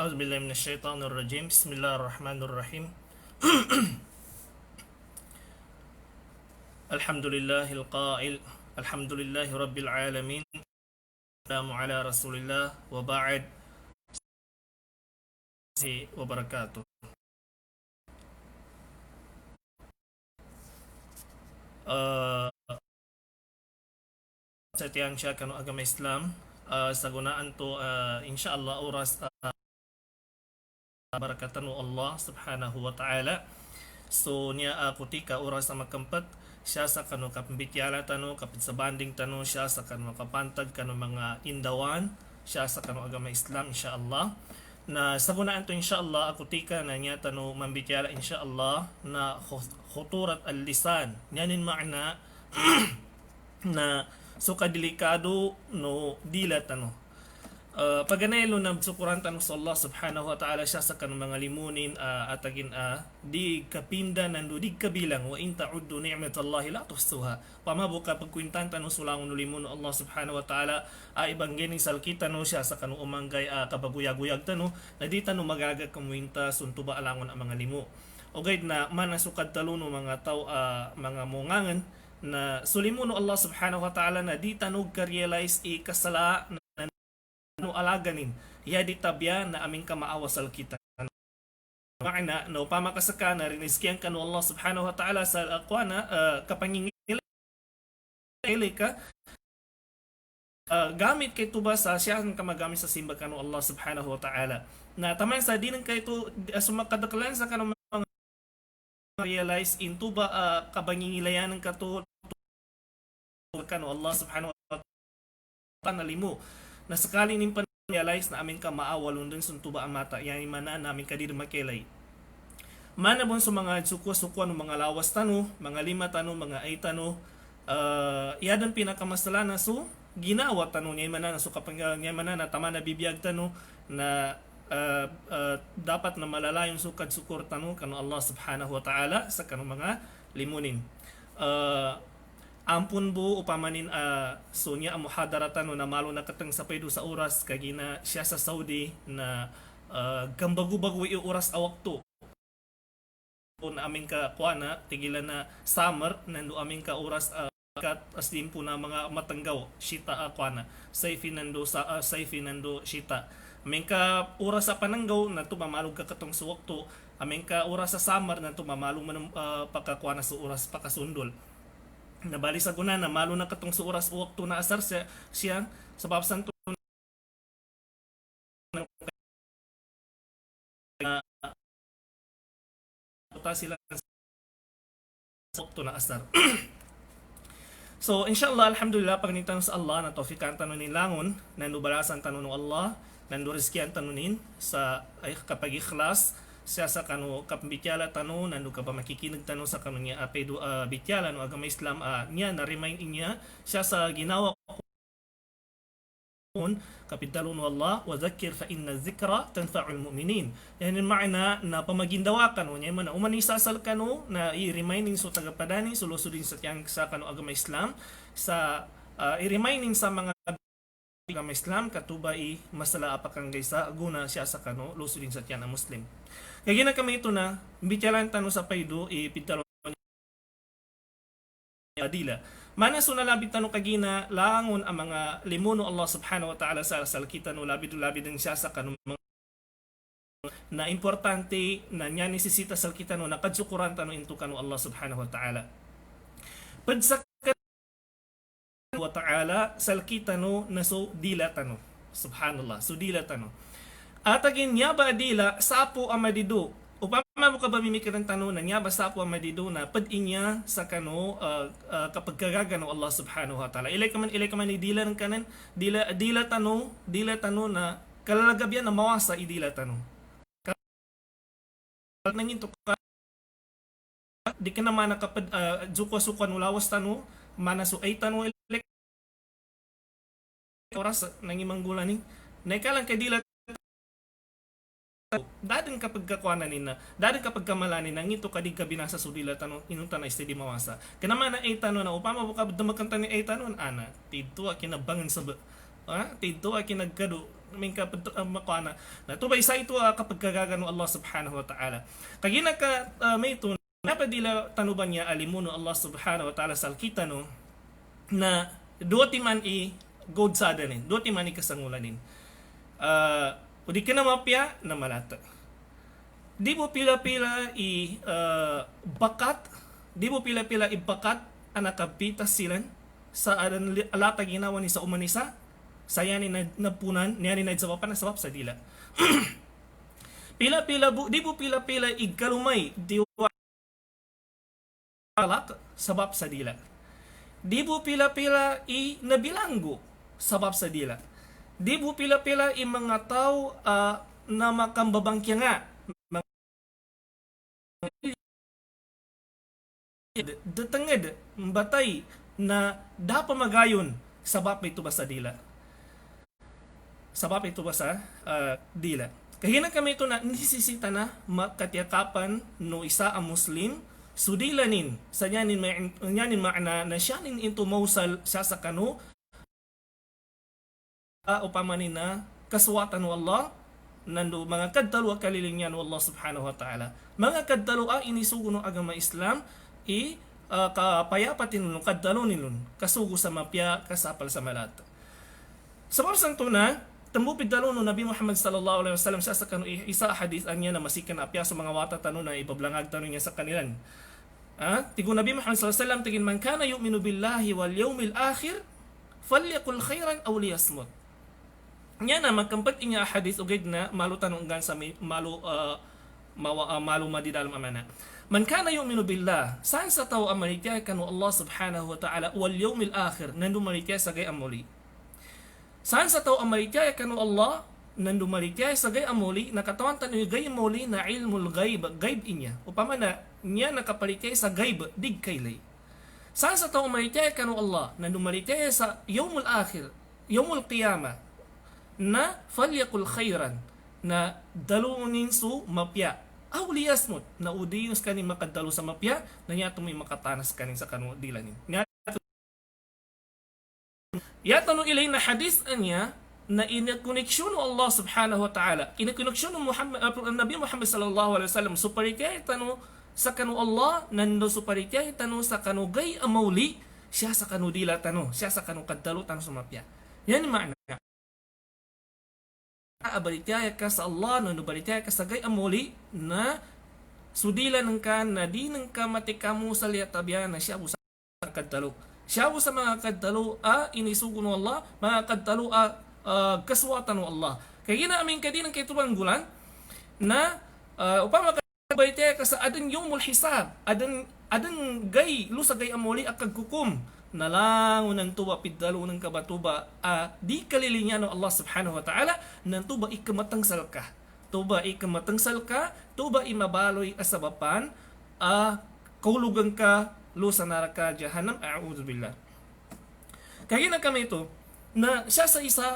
أعوذ بالله من الشيطان الرجيم بسم الله الرحمن الرحيم الحمد لله القائل الحمد لله رب العالمين السلام على رسول الله وبعد وبركاته. Sa tiyang siya kanu agama Islam sa gunaan to insyaallah oras barakatan Allah subhanahu wa ta'ala. So niya kutika oras sa makampat siya sa kanu kapambityala tano kapit sa banding tano siya sa kanu kapantag kanu mga indawan siya sa kanu agama Islam insyaallah. Na sa gunaan to insyaallah akutika na niya tano mambityala insyaallah na khuturat al-lisan. Yanin makna na so kadelikado no dilat paganelo na sukuran tanong sa Allah subhanahu wa ta'ala siya sa kanong mga limunin atagin di kapinda nando di kabilang wa in ta'uddu ni'matallahi la tuhsuha. Pamabuka pagkwintan tanong sulangon no limun Allah subhanahu wa ta'ala ibang gening salkita no siya sa kanong umanggay kabaguyag-uyag tano na di tanong magaga kamuinta suntuba alangon ang mga limu. O guide na manasukad talo no mga tao mga mungangan na sulimuno Allah subhanahu wa ta'ala na di tanog ka-realize kasala na alaganin ya di tabya na aming kamaawasal kita makina no pamakasaka na riniskiyan ka no Allah subhanahu wa ta'ala sa akwana kapangingil ka gamit kay tuba sa siya ang kamagamit sa simba ka no Allah subhanahu wa ta'ala na taman sa dinang kay ito sumakadaklan sa kanong mga realize into ba kabangingilayan ng kato ka no Allah subhanahu wa ta'ala nalimu na sakali nin realize na amin ka maawalon dun suntuba ang mata yan mana namin kadir makilay manabon sa mga sukwa-sukwa ng mga lawas tano mga lima tano mga ay tano yadan pinakamasala na so ginawa tano niya mana na so kapag niya mana na tama na bibiyag tano na dapat na malalayong sukad sukur tano kano Allah subhanahu wa ta'ala sa kano mga limunin ampun bu upamanin so niya ang muhadaratan no na malo na katang sapay do sa oras kagina siya sa Saudi na gambagu-bagu yung oras awak to na aming ka kuana tigilan na summer nando aming ka oras kat aslim po na mga matanggaw shita kuana sayfi nando sa sayfi nando shita aming ka oras sa pananggaw na to mamalog ka katong suwak to aming ka oras sa summer na to mamalog man pagkakuana sa oras pakasundol nabali sa guna na malo na katong sa oras uwak to na asar siya sa babsan to sila uwak to na asar. So inshallah alhamdulillah pagnitan sa Allah na tawfikan tanon ni langon nandubalasan tanon ng Allah nanduriskian tanonin sa ay kapag ikhlas siya sa kanu kapambityala tano nando ka ba makikinig tano sa kanu niya apedo bityala no agama Islam niya na remind niya siya sa ginawa kun kapitalo no Allah wa dhakkir fa inna dhikra tanfa'ul mu'minin yan ang maana na pamagindawa kanu niya man umanisasal kanu na i-reminding so tagapadani sulusudin sa tiyang sa kanu agama Islam sa i-reminding sa mga agama Islam katubay masala apakang gaysa guna siya sa kanu lusudin sa tiyang Muslim. Kaya gina kami ito na, bityalan tanong sa paydo, ipitalo adila. Mana so nalabid tanong kagina, langon ang mga limuno Allah subhanahu wa ta'ala sa salkita no labid-labid ng siya sa kanong na importante na niya nisisita salkita no nakadsukuran tanong into kanu Allah subhanahu wa ta'ala. Padsak wa ta'ala salkita no na so dila tanong. Subhanallah, so dila tanong. Atagin niya ba dila sapo ang madido upama mo ka ba mimikiran tanong na niya ba sapo ang madido na padin niya sa kano kapag kagagano Allah subhanahu wa ta'ala ilay ka man ni dila ng kanan dila tanong na kalalagabyan na mawasa idila tanong nangin to ka di ka naman nakapad suka no lawas tanong manaso ay tanong ilay oras nangimang gulaning na ikalang kay dila dadin kapag kakuanan nina dadin kapag kamalanin nang ito kadig kabinasa sudila tanong inunta na istedi mawasa kanama na ay tanong na upama buka dumakanta ni ay tanong ana tidto kinabangan sa Tidto ay kinagkado min ka makwana na to ba isa ito kapag kagagano Allah subhanahu wa ta'ala kagina ka may ito napadila tanuban niya alimuno Allah subhanahu wa ta'ala salkita no na duwati man i god sadanin duwati man i kasangulanin udi ka na mapya na malata di mo pila-pila i bakat di mo pila-pila i bakat anakapitas silan sa alata ginawa ni sa umanisa saya ni napunan niya ni nagsawapan na sabab sa dila pila-pila di po pila-pila igkalumay diwa alak sabab sa dila di po pila-pila i nabilanggo sabab sa dila di po pila-pila i mga tao na makambabangkya nga datangad batay na dapat magayon sabab ito ba sa dila sabab ito ba sa dila. Kahina kami ito na nisisita na makatiyakapan no isa ang Muslim sudilanin sa nyanin maana na siya nin into mausal siya sa kanu upamanin na kaswatan no Allah nando mga kadalo kalilingyan no Allah subhanahu wa ta'ala. Mga kadalo inisugo no agama Islam kapayapatin no kadalo nilun kasugo sa mapya kasapal sa malat. Sabab sang tuna tambupid dalo no Nabi Muhammad sallallahu alaihi wasallam sa kanu isa hadith anya na masikan apya sa mga wata tano na ibablangag tano niya sa kanilan. Tigo Nabi Muhammad sallallahu alaihi wasallam tigin man kana yu'minu billahi wal yawmil akhir falyakul khairan aw liyasmut. Nya na magkampat inya hadith ugid na malu tanong gan sa malu madi dalam amana. Man kana yu'minu billah saan sa tao Amerika kanu Allah subhanahu wa ta'ala wal yawmil akhir nandu Amerika sa gay amuli. Saan sa tao amarikaya kanu Allah nandu marikaya sa gay amuli nakatawan tanu gay amuli na ilmul ghaib inya upama na niya nakaparikaya sa ghaib dig kaylay. Saan sa tao amarikaya kanu Allah nandu marikaya sa yawmul akhir yawmul qiyamah na falyakul khairan na dalunin su mapya aw liyasmut na udiyos kani makadalo sa mapya na niya tumi makatanas kani sa kanu dilanin. Yatano ilay na hadith anya na inakoneksyon ng Allah subhanahu wa ta'ala inakoneksyon ng Nabi Muhammad sallallahu alaihi wasallam suparikay tano sa kanu Allah nando suparikay tano sa kanu gay amawli siya sa kanu dila tano siya sa kanu kadalo tano sumapya yan maana abarikay ka sa Allah nando barikay ka sa gay amawli na sudila ng ka na di ng ka matikamu sa liyatabya na siya busa kadalo siya sa mga kadalo inisugo no Allah mga kadalo kaswatan no Allah kaya ginaamin ka din ang kaitubang gulan na upama kabayte ka sa adan yumul hisab adan gay lusa gay amuli akagkukum nalangon ng tuba pidalo ng kabatuba di kalilinya no Allah subhanahu wa ta'ala ng tuba ikamatangsal ka tuba imabaloy asabapan kaulugan ka lusa naraka jahannam a'udzu billah. Kaya na kami ito na siya sa isa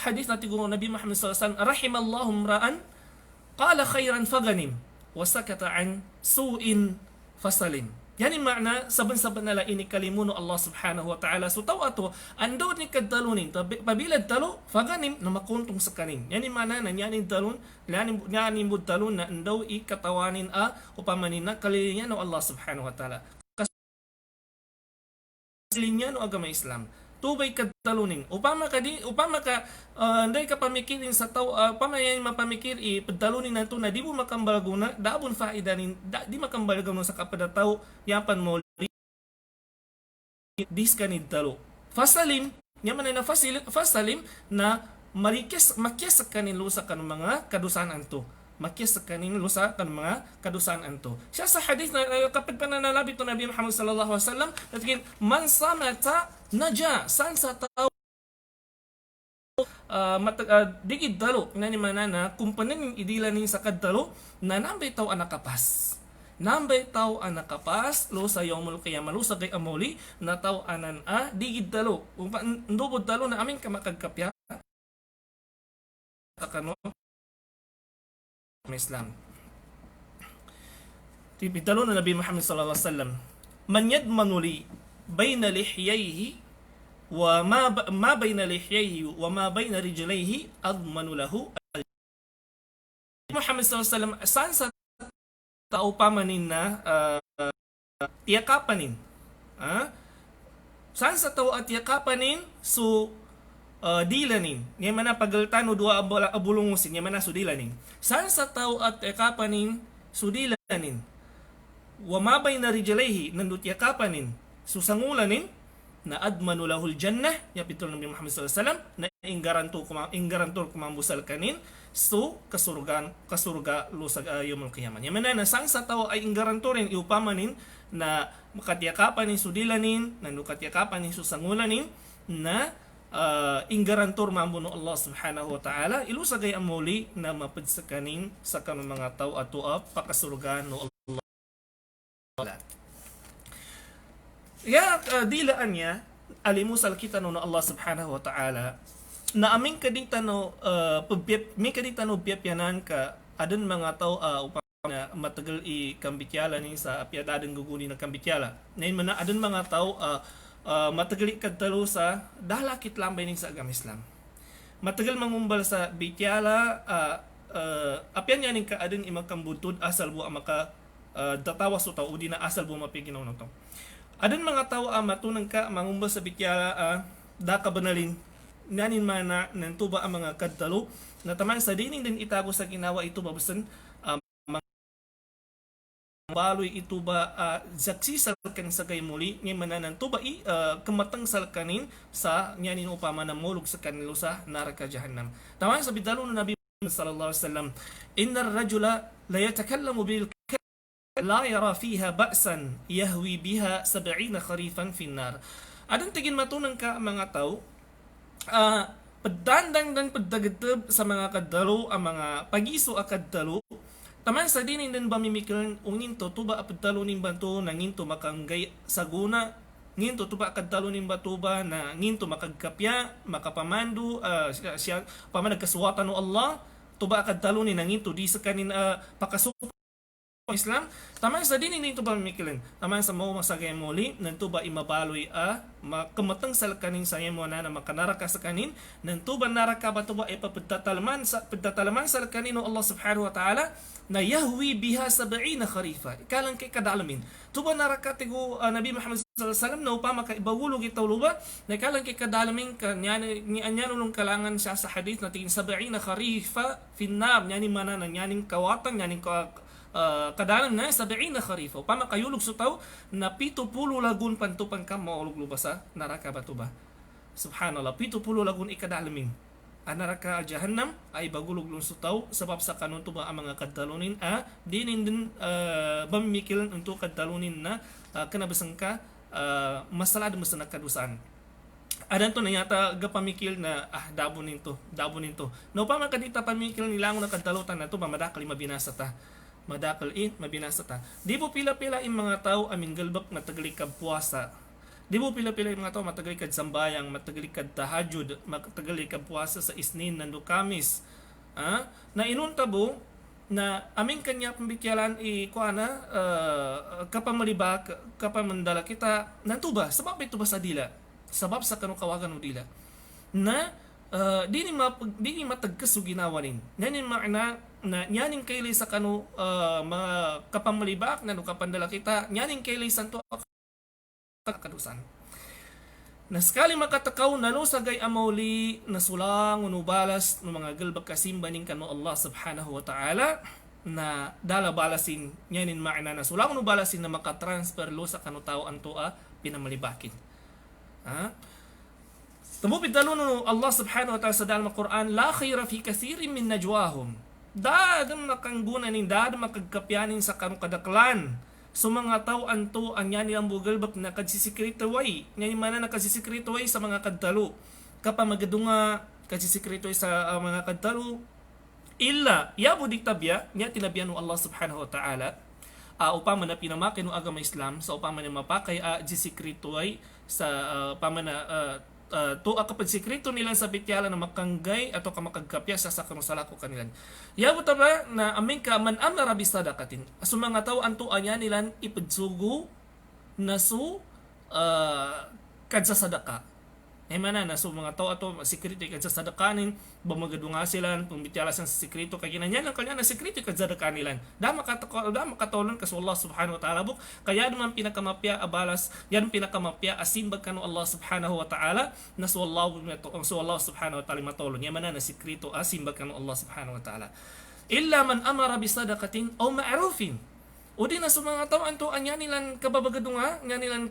hadith na tiguro Nabi Muhammad sallallahu alaihi wasallam rahimallahu imra'an qala khairan faganim wa sakata an su'in fasalim. Yani makna saban-saban nala ini kalimuno Allah subhanahu wa ta'ala so taw ato ando ni kadalunin pabilad talo faganim na makuntong sa kanin. Yani makna na yani dalun yani mudalun na ando ikatawanin upamanin na kalilinya no Allah subhanahu wa ta'ala. Linya no agama Islam tubay kadtalunin upama ka nday ka pamikirin sa tao upama yan mapamikir paddalunin nato na di mo makambalaguna daabon faida nin di makambalaguna sa kapada tao yapan mo dis kanid talo fasalim yaman na fasalim na makyas kanin lusa kan mga kadusan anto makyas kanin lusa kan mga kadusan anto siya sa hadith na kapag pananalabi to Nabi Muhammad sallallahu alaihi wasallam natin man samata naja san sa tao digid dalo nani manana kumpanin idilanin sa kadalo na nambay taw anakapas lo sa yawmul qiyamah lo sa gay amuli na taw anan digid dalo ndubod dalo na amin ka makagkapya takano Islam. Tibitalo na Nabi Muhammad sallallahu alaihi wasallam man yadmanu li bayna lihyayhi ma bayna lihyayhi wa ma bayna rijlayhi admanu lahu. Muhammad sallallahu alaihi wasallam saan sa tao pamanin na tiyakapanin. Saan sa tao at yakapanin so dilanin. Nga mana pagaltano dua abulungusin. Nga mana so dilanin. Saan sa tao at yakapanin so dilanin. Wamabay na rijalehi nandut yakapanin so sangulanin na admanu lahul jannah ya pitol Nabi Muhammad sallallahu alaihi wasallam na inggarantor kumambusal kanin so kasurga lusag yawmul qiyamah. Yang mana na sang sa tao ay inggarantorin iupamanin na makatyakapanin sudilanin na nukatyakapanin susangulanin na inggarantor mambuno Allah subhanahu wa ta'ala ilusagay amuli na mapadsakanin sa kanang mga tao ato pakasurga no Allah. Ya dilaan niya alimusal kita no Allah subhanahu wa ta'ala na aming kadita no may kadita no piapyanan ka adan mga tao upang na matagal i kambityala ni sa apiadadan guguni ng kambityala na man adan mga tao matagal kadtalo sa dalakit lambay ning sa agam Islam matagal mangumbal sa bityala apyan yan ning ka adan imakambutod asal bu maka datawas o tao di na asal bu mapiginaw no to. Adan mga tao matunang ka mangumbal sa bityala da ka banalin nanin mana nantuba ang mga kadtalo na taman sa dining din itago sa ginawa ito babusan baloy ito ba zaksisal kan sa kay muli ng mananan to ba kamatang salkanin sa nyanin upama na mulog sa kanilo sa naraka jahannam. Taman sa bidalo ng Nabi sallallahu alaihi wasallam innar rajula la yatakallamu bil la yara fiha ba'san yahwi biha 70 kharifan fi nar. Adang tigin matunang ka mga tao paddandang dan paddagateb sa mga kadalo ang mga pagiso akadalo taman sa dinin din bamimikil unginto tuba apadalo ning banto nanginto makanggay saguna nginto tuba akadalo ning batuba na nginto makagkapya makapamandu siya pamanagkasuwatan no Allah tuba akadalo ni nanginto di sa kanin pakasup Islam taman sa dinin nito ba mikilin taman sa mo masagay muli nanto ba imabaloy makamatang sal kanin sa imo na makanaraka sa kanin nanto ba naraka ba to ba papadtatalaman sa kanin no Allah subhanahu wa ta'ala na yahwi biha 70 kharifa ikalang kay kadalamin to ba naraka tigo Nabi Muhammad sallallahu alaihi wasallam no pa makaibawulog itawluba na ikalang kay kadalamin kanya ni anyanulong kalangan siya sa hadith na tingin 70 kharifa finnar nyani mana na nyaning kawatan nyaning kadalam na 70 kharifa upama kayulog sa tao na 70 lagun pantupan ka maulog luba sa naraka ba to ba subhanallah 70 lagun ikadalamin ang naraka jahannam ay bagulog lung sa tao sabab sa kanon to ba ang mga kaddalunin dinin din bamikilan untuk kaddalunin na kanabasang ka masalad mo sa nakadusan adan to na yata gapamikil na dabo ninto no pa man kadita pamikil nilangon na kaddalutan na to mamadakali mabinasa ta madakal mabinasa ta. Di po pila-pila yung mga tao aming galbak matagalikad puwasa. Di po pila-pila yung mga tao matagalikad sambayang, matagalikad tahajud, matagalikad puwasa sa isnin nando kamis. Na inuntabo na aming kanya pambityalan kuana kapamalibak kapamandala kita nantuba sabab ito ba sa dila sabab sa kanukawagan mo dila na dini matagkaso ginawa rin nanin maana na nyaning kailay sa kanu mga kapamalibak na kapandala kita nyaning kailay santo kadusan na sakali makatakaw na no sagay amauli na sulang unubalas ng mga galbag kasimba ning kanu Allah subhanahu wa ta'ala na dala balasin nyanin maana na sulang unubalasin na makatransfer lo sa kanu tao anto pinamalibakin Tumupid dalo no Allah subhanahu wa ta'ala sa dalam Quran la khayra fi kathirin min najwahum dadam makanggunan ning dadam makagkapyanin sa kanong kadaklan so mga tao anto anya nilang bugalbak na kadsisikreto way ngani mana na kadsisikreto way sa mga kadtalo kapamadunga kadsisikreto sa mga kadtalo illa yabo diktabya nya tinabyan no Allah subhanahu wa ta'ala upama na pinamakin no agama Islam sa upama na mapakay disisikreto way sa pamana to kapag sikreto nila sa bityala na makanggay ato ka makagkapya sa kanusala ko kanilan. Yabo ba na amin ka man amara bisadakatin. Aso mga tao anto anya nilan ipagsugo na su kadsa sadaka. mana na so mga tao ato security kad sa sadakanin bamagadunga sila pumbityalas sa sekreto kay ginanya lang kanya na sekreto kad sadakanilan da makatolon kas Allah subhanahu wa ta'ala buk kaya naman pinakamapya abalas yan pinakamapya asimbag kanu Allah subhanahu wa ta'ala na so Allah subhanahu wa ta'ala matolon yan mana na sekreto asimbag kanu Allah subhanahu wa ta'ala illa man amara bisadaqatin aw ma'rufin o di na sa mga tao anto anya nilan kababagadunga nya nilan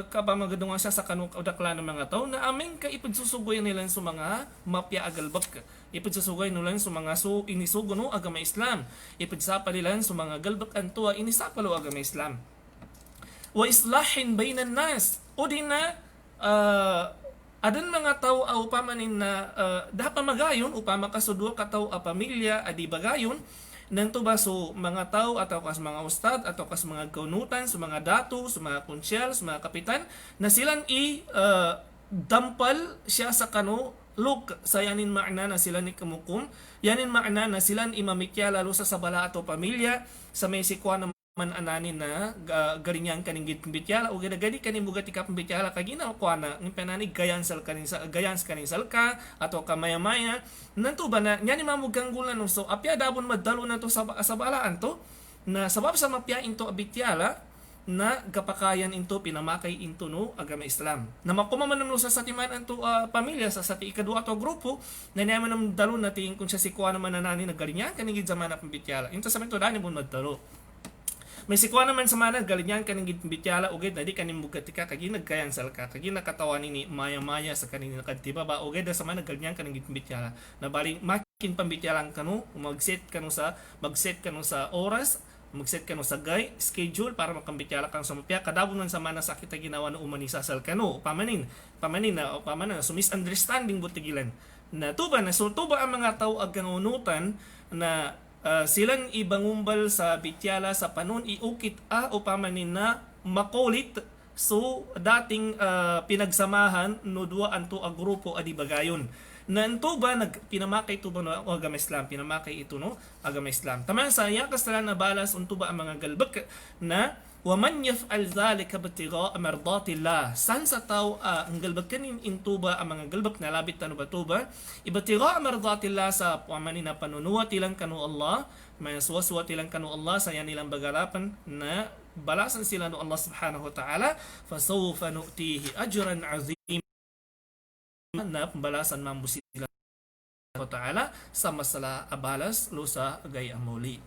kapamagadunga siya sa kanung udakla ng mga tao na aming ka ipagsusugoy nilan sa mga mapya agalbak ipagsusugoy nilan sa mga inisugo no agama Islam ipagsapa nilan sa mga galbak anto inisapalo agama Islam wa islahin bainan nas o di na adan mga tao upamanin na dapat magayon upama kasudwa ka tao a pamilya adi bagayon nanto ba so mga tao atau kas mga ustad atau kas mga kaunutan sa mga dato sa mga konsyel sa mga kapitan na silang dampal siya sa kano look sa yanin maana na sila ni kamukum yanin maana na silang imamikya lalo sa sabala atau pamilya sa may sikwa na man ananin na garinyan kaning gitbityala o gadi kaning bugati ka pambityala kagina ko na ngimpenani gayan sa kaning salka ato kamaya-maya nanto ba na nyani mamuganggulan so apya dabon madalo na to sa balaan to na sabab sa mapya into abityala na gapakayan into pinamakay into no agama Islam na makumaman no sa satiman anto pamilya sa sati ikadua to grupo na naman nam dalo na tingin kun siya sikwa naman nanani na garinyan kaning zaman na pambityala into sa mento dani bon madalo may sikwa naman sa mana galinyan kaning gitbityala ugid na di kaning bugatika kagi nagkayan salka kagi nakatawan ni maya-maya sa kaning nakadtiba ba ugid sa mana galinyan kaning gitbityala na bali makin pambityalang kanu mag-set kanu sa oras mag-set kanu sa schedule para makambityala kang sumapya kadabon man sa mana sakit ginawa no umanisa sal kanu pamanin na so misunderstanding butigilan na tuba ang mga tao agangunutan na silang ibangumbal sa bityala sa panon iukit upamanin na makulit so dating pinagsamahan no dua anto a grupo adi bagayon na anto ba pinamakay ito ba no agama Islam pinamakay ito no agama Islam taman sa yakas na balas unto ba ang mga galbak na waman yaf'al dhalika ibtigha'a mardatillah san sa tao ang galbak kanin intuba ang mga galbak na labit tanu batuba ibtigha'a mardatillah sa pamanin na panunuwa tilang kanu Allah may suwaswa tilang kanu Allah sa yan nilang bagarapan na balasan sila no Allah subhanahu wa ta'ala fasawfa nu'tihi ajran 'azim na pembalasan mambu sila wa ta'ala sa masala abalas lusa agay amuli.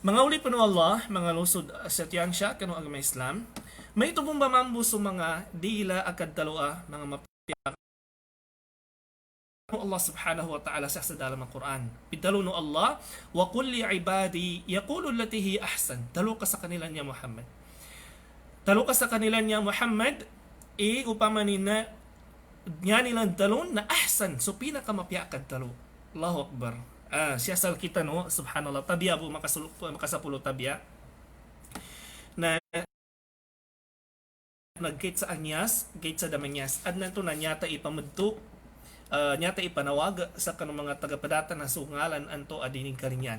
Mga uli pa no Allah, mga lusod sa tiyan siya, kanong agama Islam, may tubong mamambo sa mga dila akad daloa, mga mapiyak. Allah subhanahu wa ta'ala sa dalam al-Quran. Pidalo no Allah, wa kulli ibadi yaqulu allati hi ahsan. Dalo ka sa kanila niya Muhammad. Dalo ka sa kanila niya Muhammad, upamanin na niya nilang dalon na ahsan. So pinakamapiyak akad dalo. Allahu Akbar. Siya sal kita no subhanallah tabia po makasapulo tabia na nag-gate sa Anyas gate sa Damanyas adnan to na nyata ipamadto nyata ipanawag sa kanong mga tagapadata na sungalan anto adining karinyan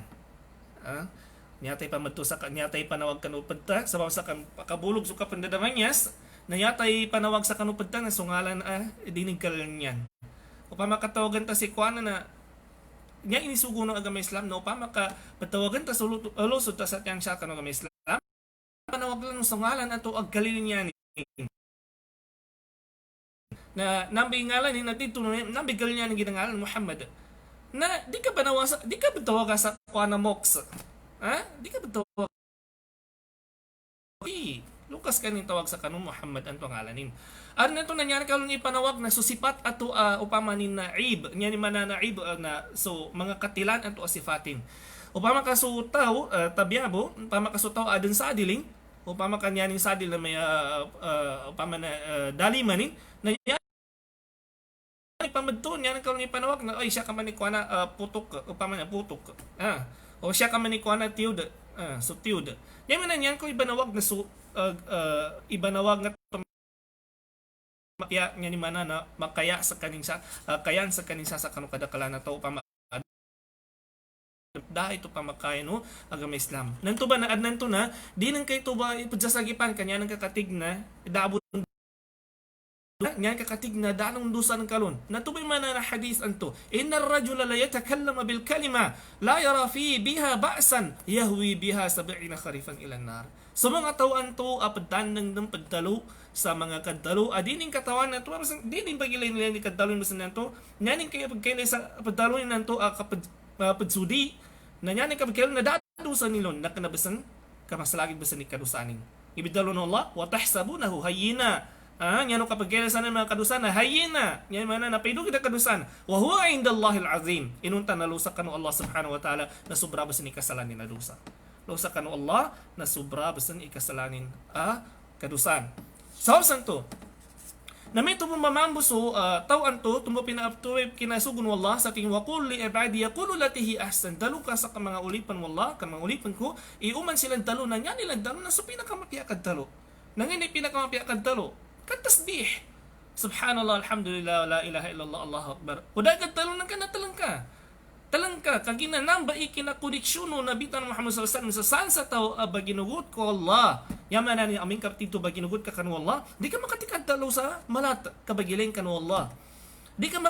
nyata ipamadto sa nyata ipanawag kanupadta sabab sa kabulog sa kapandadamanyas na nyata ipanawag sa kanupadta na sungalan adining karinyan upama katawagan ta si kuana na nga inisugo ng agama Islam no pa makapatawagan ta lusod ta sa tiyang siya kanong agama Islam panawag lang sa ngalan ato ag kalilinya ni na nambi ngalan ni natito nambi kalilinya ni ginangalan Muhammad na di ka patawaga sa kuana mox di ka patawaga Lukas kaning tawag sa kanong Muhammad anto ngalanin. Ano na ito nangyari kalong ipanawag na susipat ato upamanin na ib. Nga ni manana ib na so mga katilan ato asifatin. Upama kasutaw tabyabo, upama kasutaw adun sa adiling, upama kanyaning sa adil na may upama na dalimanin na ipamadton yan kalong ipanawag na ay siya ka man ikuana putok upama na putok. O siya ka man ikuana tiyud. So tiyud. Yan man yan ko ibanawag na ibanawag nga mapya nga ni mana na makaya sa kaning sa kayan sa kaning sa kanong kadakalan na to upama dahil ito pamakaya no agama Islam. Nanto ba na adnan to na di nang kay to ba ipudsasagipan kanya nang kakatig na daabot nyan kakatig na danong dusan kalon natubay man na hadith anto inna ar-rajula la yatakallama bil kalima la yara fi biha ba'san yahwi biha 70 kharifan ila nar. So mga tawaan to apadan ng pagdalo sa mga kadalo adining katawan nato dining pagilay nila ni kadalo bisan nato nyaning kay pagkailay sa padalo ni nanto kapag padsudi na nyaning kapag na dado sa nilon na kanabisan kamasalagig bisan ni kadusanin ibidalo no Allah wa tahsabunahu hayyina. Yan kapag kailasan ng mga kadusan na hayina, yan mana na paido kita kadusan. Wa huwa indallahil azim. Inunta na lusa kanu Allah subhanahu wa ta'ala na sobra basan ikasalanin na dusa. Lusa kanu Allah na sobra basan ikasalanin kadusan. So santo. Na may tumong mamambuso tawaan to tumbo pinaaptuwe kinasugon wallah sa king waqul li ibadi yaqulu latihi ahsan dalu ka sa mga ulipan wallah kan mga ulipan ko iuman silang dalo na nya nilang dalo na so pinakamapya kad dalo. Nangini pinakamapya kad dalo. Katasbih. Subhanallah, alhamdulillah, la ilaha illallah, Allahu akbar. Udah talon ka na talang ka kagina namba ikinakoneksyono na bitan Muhammad sallallahu alaihi wasallam sa sansa tao baginugot ko Allah. Yaman na ni aming kaptito baginugot ka kanu Allah. Di ka makatikad talo sa malat kabagiling kanu Allah. Di ka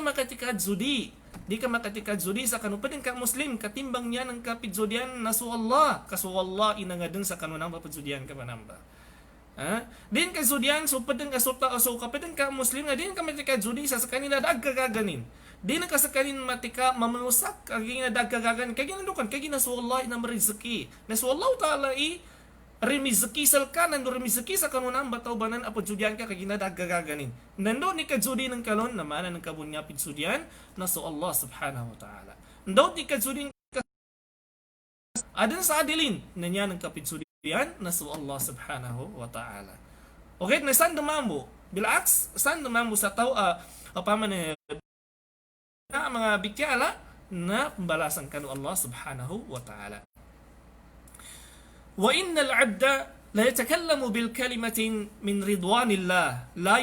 makatikad zudi. Di ka makatikad zudi sa kanu padeng ka muslim katimbang niya ng kapit zodian nasu Allah. Kasu Allah inangadeng sa kanu namba padzodian ka manamba. Din ka zodian so padeng ka sota so kapedeng ka muslim nga din ka matika zodi sa kanila dagkagaganin din ka sa kanin matika mamalusak kagina dagkagagan kagina dukan kagina so Allah ina rizki na so Allah taala remizki sal kanan do remizki sa kanunang bataw banan apo zodian ka kagina dagkagaganin nando ni ka zodi ng kalon na mana ng kabunya pid zodian na so Allah subhanahu wa taala ndo ni ka zodi adan sa adilin na niya ng kapid zodi yan nasu Allah subhanahu wa ta'ala. Okay, na saan dumambo? Bilaks, saan dumambo sa tao paman na mga bityala na pembalasan kanu Allah subhanahu wa ta'ala. Wa innal 'abda la yatakallamu bil kalimatin min ridwanillah la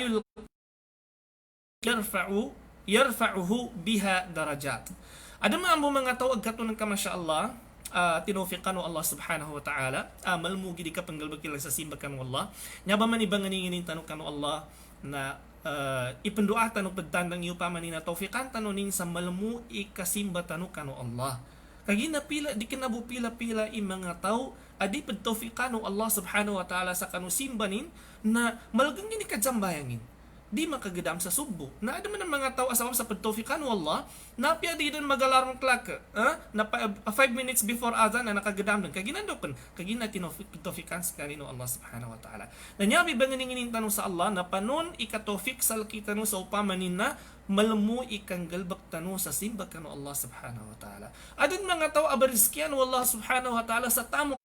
yarfa'uhu biha darajat. Ada mga tao agkato ng kamasya Allah tinofiqan Allah subhanahu wa ta'ala malmugi di ka panggalbag kilang sa simba kanu Allah nya ba man ibang ninginin tanong kanu Allah na ipendoa tanong pagtandang iyo pa manina tawfiqan tanoning sa malmu ikasimba tanong kanu Allah kagina pila di kinabu pila-pila mga tao adi pagtawfiqan Allah subhanahu wa ta'ala sa kanu simbanin na malagang gini kajambayangin di makagedam sa subo na ada man mga tao asawam sa pagtawfiqan wallah na pia di doon magalarong clock na 5 minutes before adhan na nakagedam doon kaginandokon kagina tawfiqan sa kanino Allah subhanahu wa ta'ala na nyabi banginginin tanong sa Allah na panon ikatawfiq sal kita no sa upamanin na malmu ikang galbak tanong sa simba kano Allah subhanahu wa ta'ala adun mga tao abariskian wallah subhanahu wa ta'ala sa tamo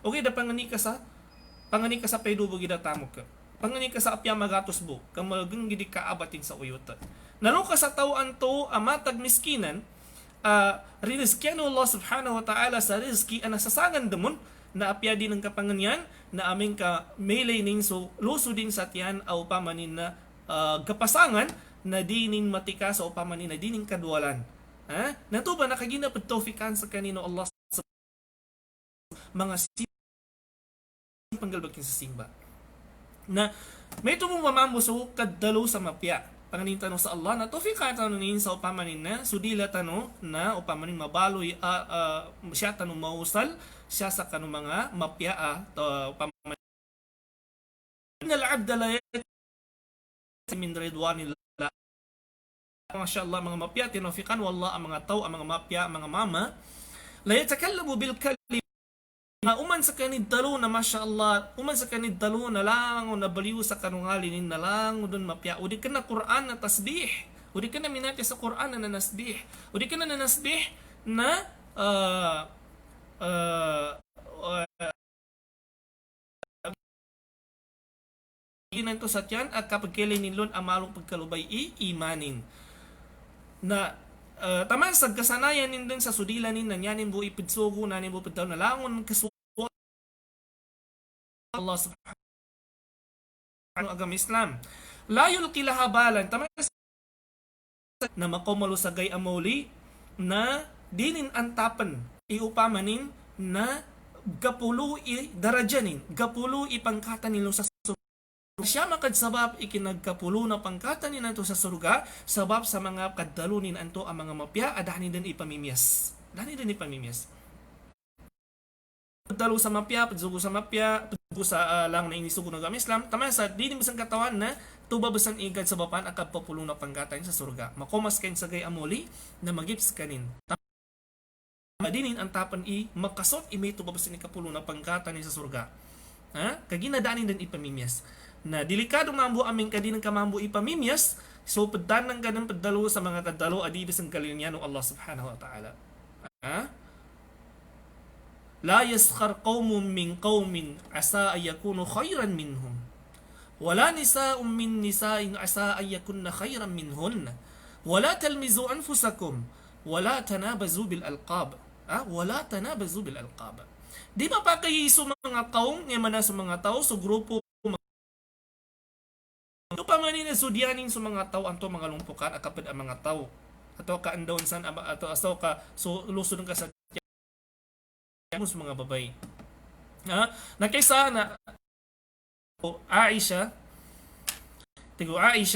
okay da pangani ka sa paydubo gida tamo ka pangani ka sa apya magatos bo kamagang gidi kaabatin sa uyutan nalo ka sa tawaan to amatag miskinan rizkian Allah subhanahu wa ta'ala sa rizki anasasangan demon na apya din ng kapanganyan na aming ka melay nin so luso din sa tiyan au pamanin na kapasangan na dinin matika sa upamanin na dinin kadwalan nato ba nakagina pagtawfikan sa kanino Allah mga panggalbagin sa simba na may tumong mamamuso kadalo sa mapya panganin tanong sa Allah na tawfiqan tanunin sa upamanin na sudila tanong na upamanin mabaloy siya tanong mausal siya sa kanong mga mapya upamanin innal 'abda la min ridwanillah masyaallah mga mapya tinofiqan wallah ang mga tao ang mga mapya ang mga mama la yatakallamu bil kalim uman sa kanid dalo na masyaallah uman sa kanid dalo na lang na baliw sa kanungalinin na lang don mapya udi ka na Quran na tasbih udi ka na minati sa Quran na nasbih udi ka na nasbih na ginanto sa tiyan at kapag kailan nilon amalong pagkalubay imanin na taman sa kasanayan nindun sa sudilanin na nyanin bu ipidsugo na nibo pagdaw na langon kasu Allah subhanahu agam Islam layul kilahabalan taman na makomalo sa gay amoli na dinin antapan iupamanin na gapulo i darajanin gapulo ipangkatan nilo sa siya makadsabab ikinagkapulo na pangkatan ni nato sa surga sabab sa mga kaddalunin anto ang mga mapya adani din ipamimiyas. Dani din ipamimiyas. Pagdalo sa mapya, pagdugo sa mapya, pagdugo sa lang na inisugo ng Islam, tama sa di bisang katawan na tuba bisan igad sa bapan akad papulo na pangkatan sa surga. Makomas kain sa gay amuli na magips kanin. Madinin ang tapan makasot may tuba bisan ikapulo na pangkatan sa surga. Ha? Kaginadanin din ipamimiyas. Na delikado mambo aming kadinang kamambo ipamimiyas, so peddan ng ganang peddalo sa mga kadalo adibis ang kalinyan ng Allah subhanahu wa ta'ala. Ha? La yaskhar qawmun min qawmin asa ay yakunu khayran minhum. Wala nisa'un min nisa'in asa ay yakunna khayran minhun. Wala talmizu anfusakum. Wala tanabazu bil alqab. Wala tanabazu bil alqab. Di ba pa kayo sa mga kaong nga mana sa mga tao sa grupo ito pa man na sudyanin sa mga tao anto mga lumpukan akapad ang mga tao ato ka andon san ato aso ka so lusod ka sa mga babay na kaysa na Aisha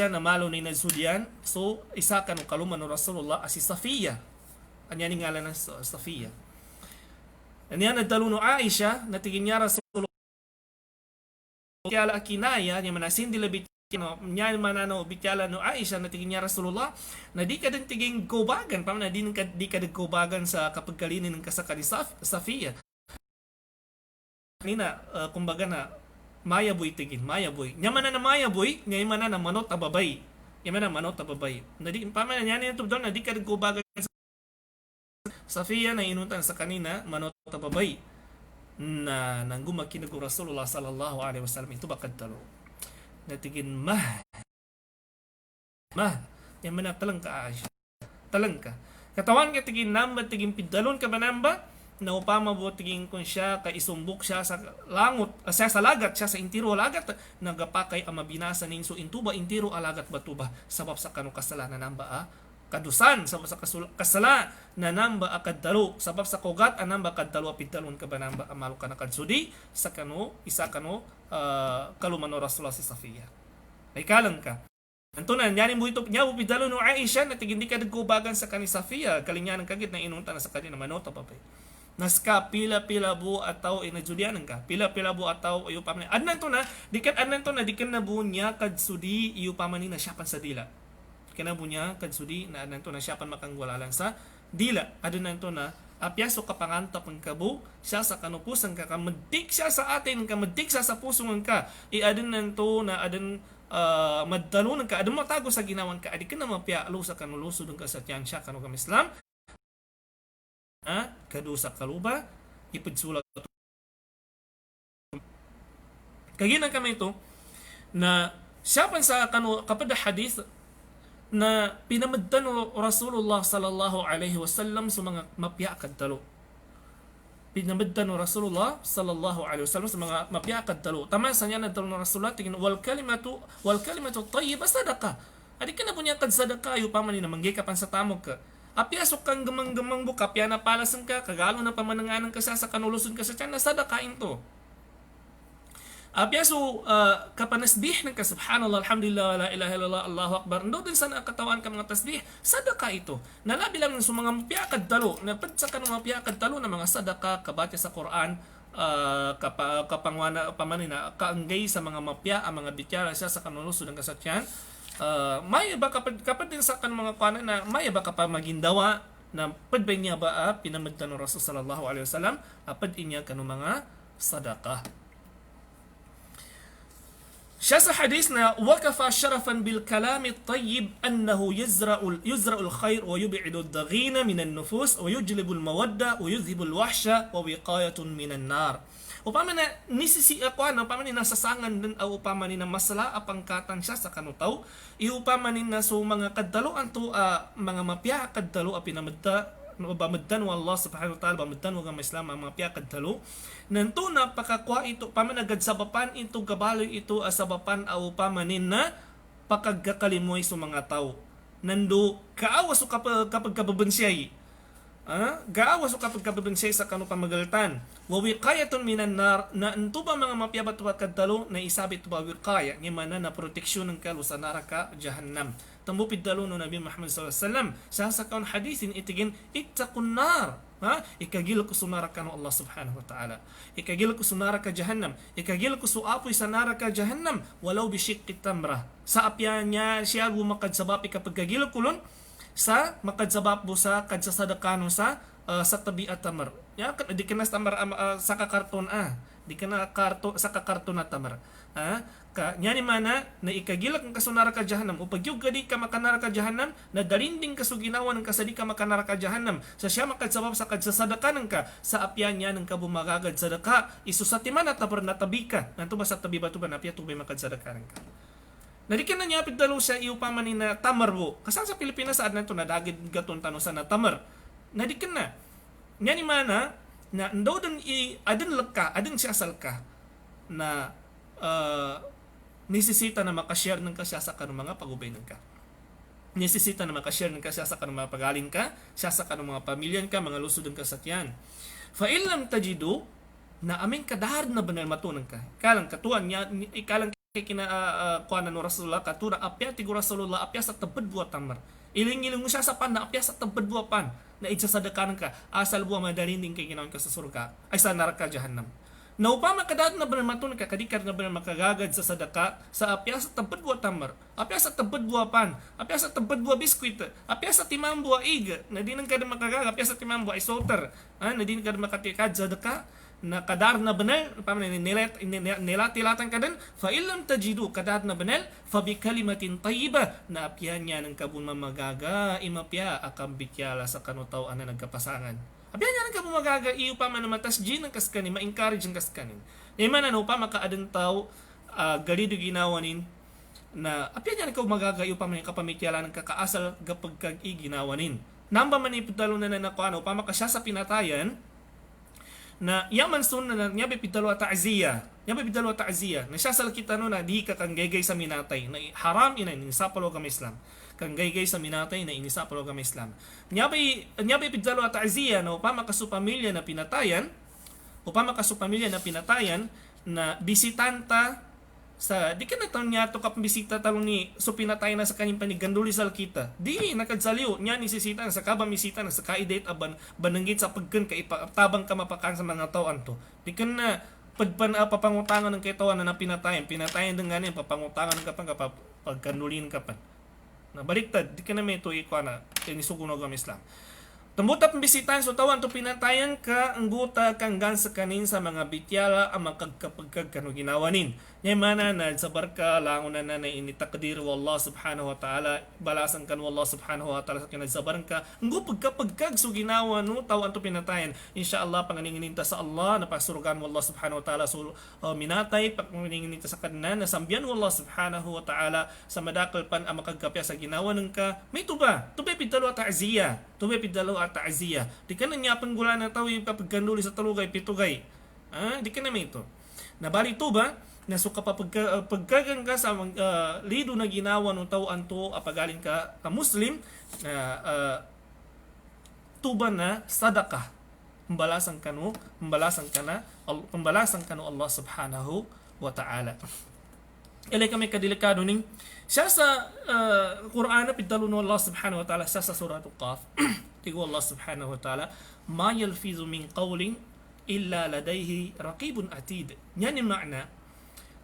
na malo ni nagsudyan so isa ka nung kaluman ng Rasulullah si Safiya anya ni ngalan ng Safiya anya nagdalo no Aisha na tigin niya Rasulullah kaya kinaya niya manasin dilabit niya manano bityala no Aisha na tigin niya Rasulullah na di ka din tiging gobagan pa na di ka gobagan sa kapagkalinin ng kasaka ni Safiya kanina kumbaga na maya boy tigin maya boy niya mana na maya boy niya mana na manot ababay niya mana manot ababay na di pa man niya nito doon na di ka gobagan sa Safiya na inutan sa kanina manot ababay na nanggumaki na Rasulullah sallallahu alaihi wasallam ito bakad talo natigin yan man talang ka Aisha talang ka katawan ka tigin namba tigin pidalon ka ba namba na upama bo tigin kung siya ka isumbok siya sa langot siya sa lagat siya sa intiro lagat nagapakay ang mabinasa nin so intuba intiro alagat batuba sabab sa kanu kasalanan namba kadusan sabab sa kasala na namba akadalo sabab sa kogat anamba kadalo pidalon ka ba namba amalo ka nakadsudi sa kanu isa kanu kaluman o Rasulullah si Safiya ay kalang ka antunan yanin mo ito niya upidalo no Aisha na tigindi ka nagkubagan sa kani Safiya kalinyan ng kagit na inunta na sa kanina manota papay naska pila-pila bu ataw inadjudianan ka pila-pila bu ataw ayo paman adnan to na dikan na bu niya kadsudi iyo paman na siyapan sa dila kinabunya kadsudi na adnan to na siyapan makanggwalalan sa dila adnan to na apyaso kapanganta pangkabu siya sa kanupusan ka kamadik siya sa atin kamadik siya sa pusong ka iadin nanto na adan madalo ka adun matago sa ginawan ka adi ka na mapyalo sa kanulusod ka sa tiyan siya kanu kam Islam kadusa kaluba ipudsulag kaginan kami ito na siya pan sa kanu kapag hadith na pinamaddan Rasulullah sallallahu alaihi wasallam sa mga mapya kadalo pinamaddan Rasulullah sallallahu alaihi wasallam sa mga mapya kadalo tama sa niya nadalo ng Rasulullah tingin wal kalimatu tayyiba sadaqa adi ka na punya kad sadaqa ayo paman na manggay ka pan sa tamog ka apyasok kang gamang-gamang buka pya na palasan ka kagalo na pamananganan ka sa kanulusun ka sa tiyan na sadaqain to apyaso kapanasbih ng ka subhanallah alhamdulillah la ilaha illallah Allahu akbar ndo din sana katawan ka mga tasbih sadaka ito nalabi lang sa mga mapiyakad talo na sa kanang mapiyakad talo na mga sadaka kabati sa Quran kapangwana pamanina kaanggay sa mga mapya ang mga bityara siya sa kanulusun ng kasatyan may ba kapag din sa kanang mga kanan na may ba kapag magindawa na padbay niya ba pinamaddan ng Rasul sallallahu alaihi wasallam apad inya kanang mga sadaka siya sa hadith na wakafa sharafan bil kalami tayyib annahu yuzra'u al-khair wa yub'idu ad-daghina min an-nufus wa yujlibu al-mawadda wa yudhibu al-wahsha wa wiqayatun min an-nar. Upama na nisisi ako upama ni nasasangan din o upama ni na masala apangkatan siya sa kanutaw iupama ni na so mga kadalo anto mga mapya kadalo pinamadda bamaddan wa Allah subhanahu wa ta'ala bamaddan wa Islam ang mga piyakad talo nanto na pakakwa ito pamanagad sa bapan ito gabaloy ito sa bapan au pamanin na pakagkakalimoy sa mga tao nando kaawas o kapag kababansiyay Gaawas o kapag kababansay sa kanu pamagaltan. Wa wiqayatun minan nar, na anto ba mga mapiabat wa kadalo na isabit ba wiqaya ng mana na proteksyon ng kalu sa naraka jahannam. Tambo pidalo no Nabi Muhammad sallallahu alaihi wasallam sa kaun hadisin itigin ittaqun nar. Ikagil ko sa naraka ng Allah subhanahu wa ta'ala. Ikagil ko sa naraka jahannam. Ikagil ko sa apoy sa naraka jahannam walau bisyikki tamra. Sa apyan niya siya gumakad kapag kagil kulon sa makadsabap bo sa kadsasadakano sa tabi at tamar. Ya, di ka na tamar sa kakarton di ka na sa kakarton na tamar. Nya ni mana na ikagilak ng kasunara ka jahannam o pagyug ka di ka makanara ka jahannam na dalinding kasuginawan ng kasadi ka makanara ka jahannam sa siya makadsabap sa kadsasadakanan ka sa apyan niya ng kabumagagad sadaka isusatiman at tabar na tabi ka nanto ba sa tabi ba to ba napya tubay makadsadakanan ka. Narikin na niya pidalo siya iupaman na tamar bo. Kasang sa Pilipinas saad na ito nadagid gaton tanusan na tamar. Narikin na. Nga ni mana na ndaw dun adin lagka, adin siya salka na nisisita na makashare ng kasya sa kanong mga pagubay ng ka. Nisisita na makashare ng kasya sa kanong mga pagaling ka, siya sa kanong mga pamilyan ka, mga lusod ng kasatyan. Fa illam tajidu na aming kadahar na banal matunan ka. Ikalang katuan niya, ikalang kuana no Rasulullah katura apya tigo Rasulullah apya sa tabad buat tamar iling-iling mo siya sa pan na apya sa tabad buat pan na idsasadakanan ka asal buwa madarinding kay kinahanglan ka sa surga ay sa neraka jahannam na upama kadad na banal matun ka kadikar na banal makagagad sa sadaka sa apya sa tabad buat tamar apya sa tabad buat pan apya sa tabad buat biskwit apya sa timang buat ig na di nang kada makagagad apya sa timang buat isoter na di nang kada makatikad sadaka na kadar na banal nilatilatan ka din fa illam tajidu kadar na banal fa bi kalimatin tayyiba na apyan niya ng kabun mamagaga imapya akam bityala sa kanutaw na nagkapasangan apyan niya ng kabun magaga iyo pa man matasjin ng kaskani ma-encourage ng kaskanin iman ano pa makaadang tao galido ginawanin na apyan niya ng kabun magaga iyo pa man kapamityala ng kakaasal kapag kag-iginawanin namba man ipudalo na nakuano pa makasya sa pinatayan na yaman sun na nyabe pidalo at ta'ziya na siya sal kita no na di ka kang gaygay sa minatay na haram ina inisapalo kami Islam kang gaygay sa minatay na inisapalo kami Islam nyabe pidalo at ta'ziya no upama kasu pamilya na pinatayan na bisitanta sa di ka na taon niya to kapambisita talong ni so pinatay na sa kanyang paniganduli sal kita di nakadzaliw niya nisisita sa kabamisita na sa kaidate aban bananggit sa pagkan ka ipatabang ka mapakan sa mga tawon to di ka na papangutangan ng kaitawan na pinatayan din nga niya papangutangan ng kapang pagkandulin ka pa na baliktad di ka na may ito ikwa na tinisugunog ang Islam Tambuta pambisitan so tawan to pinatayan ka ang guta kang gansa kanin sa mga bityala ang makagkapagkag kanu ginawanin. Ngay mana na sa barka langon na initakdir wallah subhanahu wa ta'ala balasan kan wallah subhanahu wa ta'ala sa kinagsabaran ka ang pagkapagkag so ginawa no tawan to pinatayan. Insyaallah panganingininta sa Allah na pasurugan wallah subhanahu wa ta'ala so minatay panganingininta sa kanina na sambyan wallah subhanahu wa ta'ala sa madakal pan ang makagkapya sa ginawa ng ka may tuba pidalo at ta'ziya tubay pidalo at ta'ziya di ka na niya panggula na tao yung kapagkanduli sa talugay pitugay di ka na may ito nabali tuba na so kapagkagang ka sa lido na ginawa ng tao anto apagaling ka muslim na tuba na sadaka pembalasan ka no Allah subhanahu wa ta'ala ilay kami kadelikado ning siya sa Quran pidalo no Allah subhanahu wa ta'ala siya sa suratul Qaf tigo Allah subhanahu wa ta'ala ma yalfizu min qawlin illa ladayhi raqibun atid yan yung makna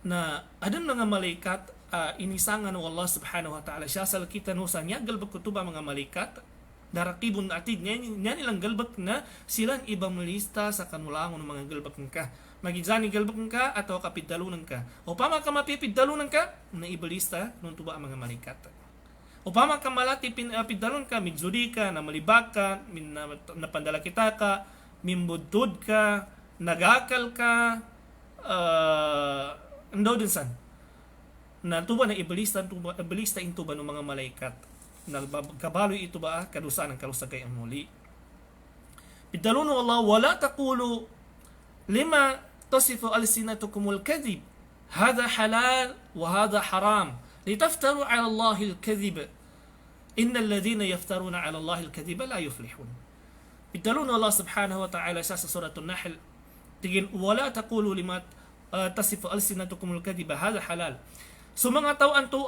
na adun mga malaikat inisangan ng Allah subhanahu wa ta'ala siya sa kita no sa niya galbag kutuba mga malaikat na raqibun atid yan ilang galbag na silang ibang lista sa kanulangon ng mga galbag ka magizani galbag ka atau kapiddalunan ka upama ka mapipiddalunan ka na ibalista nung tuba ang mga malaikat upama ka malati piddalun ka midzudi ka na malibak ka napandala kita ka mimbudtud ka nagakal ka andaw din san na tuba na ibalista in tuba ng mga malaikat nagkabaloy ito ba kadusa ng kalusagay ang muli piddalun Allah wala taqulu lima تصف ألسنتكم الكذب هذا حلال وهذا حرام لتفتروا على الله الكذب إن الذين يفترون على الله الكذب لا يفلحون Idalon Allah subhanahu wa ta'ala sa suratul Nahl. Tigin, wala taqulu lima tasifu alsinatukumul kadiba, hadha halal. So mga tao anto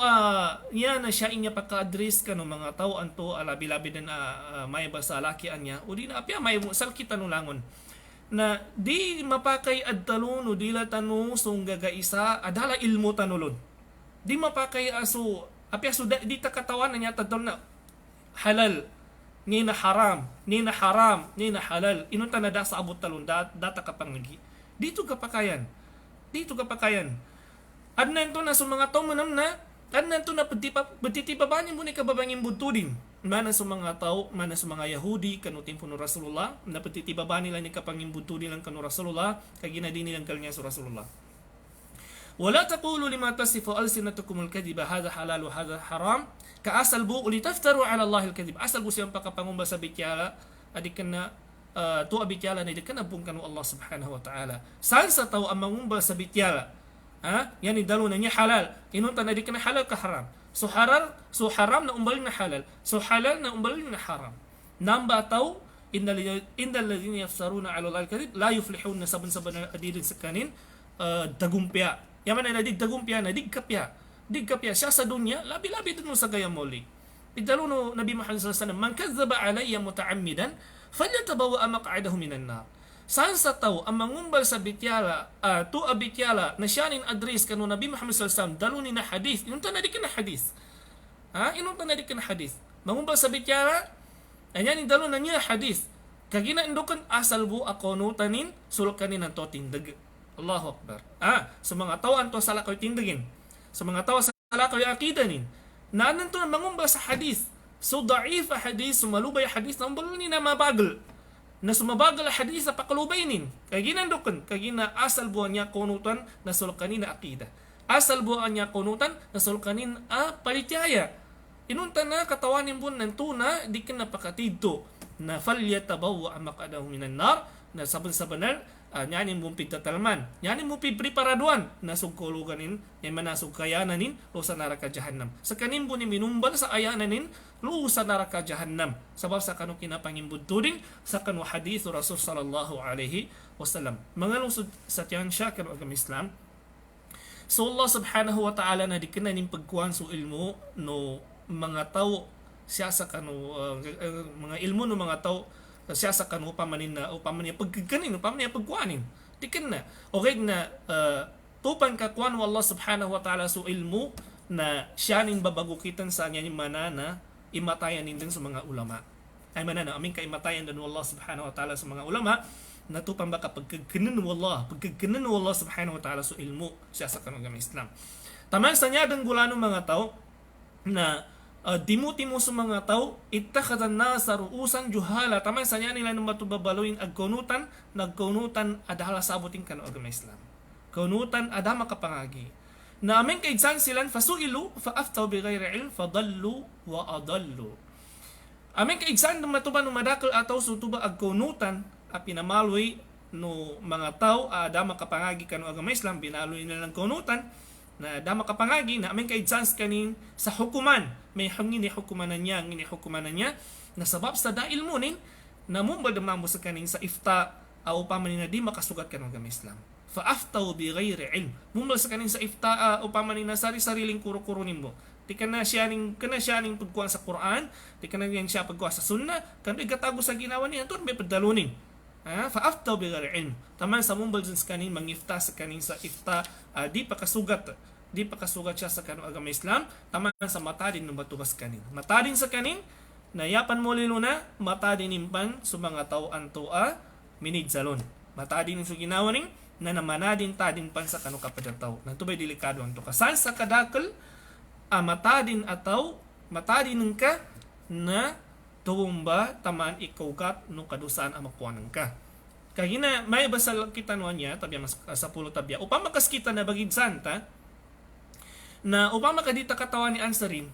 yan na siya inya pagka-address kano mga tao anto labi-labi din may basa laki anya o di na apya may salkit langon na di mapakay adtalon o dila tanu sung gagaisa adala ilmo tanulod di mapakay aso apya so di ta katawan nya tadon na halal ni na haram ni na haram ni na halal inunta na da sa abot talon data kapanggi dito kapakayan adnan to na sa mga tao manam na adnan to na petitipabani mo ni kababangin budtudin mana sa mga tao mana sa mga Yahudi kanutin puno Rasulullah na petitipabani lang ni kapangin budtudin lang kanu Rasulullah kagina din nilang kalnya sa Rasulullah wala taqulu lima tasifu alsinatukumul kadiba hadha halal wa hadha haram kaasal bu litaftaru ala Allah alkadib asal bu siyang pakapangumba sa bityala adik kana to abityala na idik kana bungkan Allah subhanahu wa ta'ala saan sa tao ang mangumba sa bityala yani dalo na niya halal inunta na di ka na halal ka haram so haram na umbalin na halal so halal na umbalin na haram namba taw indal ladina yafsaruna ala Allah kadhib la yuflihun na saban-saban na adilin sa kanin dagumpya yaman na dig dagumpya na digkapya siya sa dunya labi-labi dun sa gayamoli idalo no Nabi Muhammad sallallahu alaihi wasallam man kazzaba alayya mutaammidan falyatabawa maq'adahu minan nar saan sa tao ang mangumbal sa bityala to abityala na siya nin address kanu Nabi Muhammad sallallahu alaihi wasallam daluni na hadith inunta na di ka na hadith mangumbal sa bityala anyan dalo na niya hadith kagina indokan asal bu akono tanin sulkanin ang to tindag Allahu akbar sa mga tao anto sala koy tindagin sa mga tao sala koy akidanin naanan to mangumbal sa hadith so da'if hadith sumalubay hadith na umbaluni na mabagal na sumabagal hadis sa pakalubaynin kay ginandokon kay gina asal buwan niya kunutan na sulkanin na akida asal buwan niya kunutan na sulkanin palityaya inunta na katawanin bun ng tuna di ka napakatidto na falyatabawa maq'adahu minan nar na saban-sabanan nyanin mong pigtatalman nyanin mong pippreparaduan na sugkuluganin yung manasug kayananin lo sa naraka jahannam sa kanin po ni minumbal sa ayananin lo sa naraka jahannam sabab sa kanu kinapangimbudtudin sa kanu hadith Rasul sallallahu alaihi wasallam mga lusod sa tiyan siya kanu agam Islam so Allah subhanahu wa ta'ala na di kinanin pagkuhan so ilmo no mga tao siya sa kanu mga ilmo no mga tao siya sa kanu upamanin pagkaganin upamanin pagkuhanin tikin na okay na tupan kakuan wa Allah subhanahu wa ta'ala so ilmo na siya ning babagukitan sa niya ni manana imatayan din sa mga ulama ay manana amin ka imatayan din Allah subhanahu wa ta'ala sa mga ulama na tupan baka pagkaganin wa Allah subhanahu wa ta'ala so ilmo siya sa kanu ng Islam taman sa niya dang gulano mga tao na dimuti mo sa mga tao ittakhadhan nasa ruusan juhala taman sa niya nila nung matubabaloyin nagkunutan adahala sabutin kanu agama Islam kunutan adama kapangagi na amin kaigsan silan fasuilu faaftaw bighayri ilm fadallu wa adallu amin kaigsan nung matuban nung madakal ataw sutuba agkunutan pinamaloy no mga tao adama kapangagi kanu agama Islam binaloy nila ng kunutan na dama kapangagi na amin kay chance kanin sa hukuman may hangin ni hukuman na niya na sabab sa dahil mo nin na mumbal mo sa kanin sa ifta upaman na di makasugat kanong agama Islam fa aftaw bi ghairi ilm mumbal sa kanin sa ifta upaman na sari-sariling kuro-kuro nimo di kana siya ning pagkuha sa Quran di kana siya pagkuha sa sunna kan igatago sa ginawa niya anton may padalunin fa aftaw bi ghairi ilm taman sa mumbal sa kanin mangifta sa kanin sa ifta di pa kasugat siya sa kanong agama Islam taman sa mata din ng batubas kanin mata din sa kanin nayapan mo liluna mata din impan sa mga tao antoa minigzalon mata din sa ginawa ning na namanadin tadin pan sa kanong kapadataw natubay delikado anto kasan sa kadakal mata din ataw mata din ka na tuwumba taman ikaw no kadusan ang makuanan ka kagina may basal kita niya tabi sa pulo tabya upang makas kita na bagid santa na upang makadita katawan ni ansarin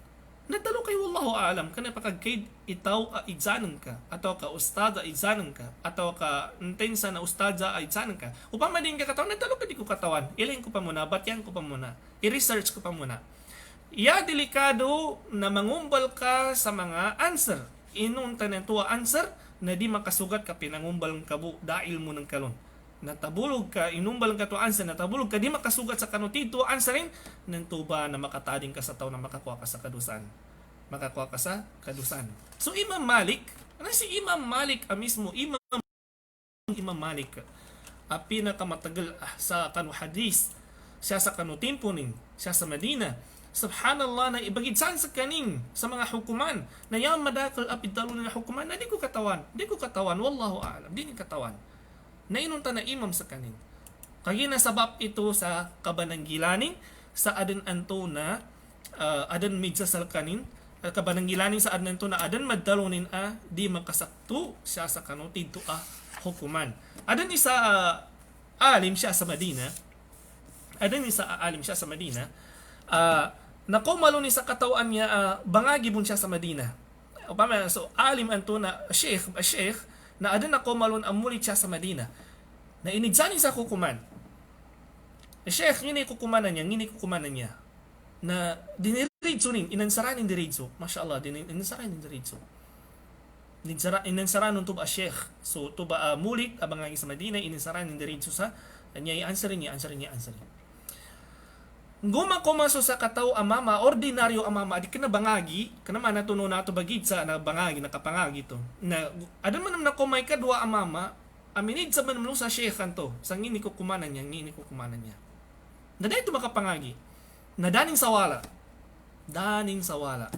nadalo kay wallahu aalam kana pakagkaid itaw idzanan ka atau ka ustada idzanan ka atau ka intensa na ustada idzanan ka upang madin ka katawan nadalo ka di ko katawan iling ko pa muna batyan ko pa muna i-research ko pa muna delikado na mangumbal ka sa mga answer inung tanan tuwa answer na di makasugat ka pinangumbal ng kabu dahil mo ng kalon. Natabulog ka, inumbal ka to ansa, natabulog ka, di makasugat sa kanutito ansa rin, ng tuba na makatading ka sa tao na makakuha ka sa kadusan. Makakuha ka sa kadusan. So Imam Malik, ano si Imam Malik mismo? Imam Malik, pinakamatagal sa kanu hadis, siya sa kanu timpunin, siya sa Medina. Subhanallah, na ibagid saan sa kaning sa mga hukuman na yan madakal apidalo na hukuman na di ko katawan, wallahu a'lam, di ni katawan. Nainunta na imam sa kanin. Kagina sabab ito sa kabananggilaning sa adan anto na adan midsa sa kanin, kabananggilaning sa adan anto na adan maddalunin di makasakto siya sa kanutid to hukuman. Adan isa alim siya sa Madina. Nakumalo ni sa katawan niya bangagi bun siya sa Madina. So alim anto na sheikh na adan nakumalon ang mulit siya sa Madina. Na inigsanin sa kukuman. Sheikh, ngini kukumanan niya. Na diniridso nin, inansaranin diridso. Masya Allah, inansaranin diridso. Inansaranin to ba sheikh. So to ba mulit abangagi sa Madina, inansaranin diridso sa niya i-answerin niya. Gumakumaso sa kataw amama, ordinaryo amama, di ka na bangagi, kanaman natuno na ito bagid sa bangagi, nakapangagi to. Na, adan man na kumay ka, dua amama, aminid sa manumlo sa sheikhan to, sa ngini ko kumanan niya. Na dahil ito makapangagi, na daning sawala.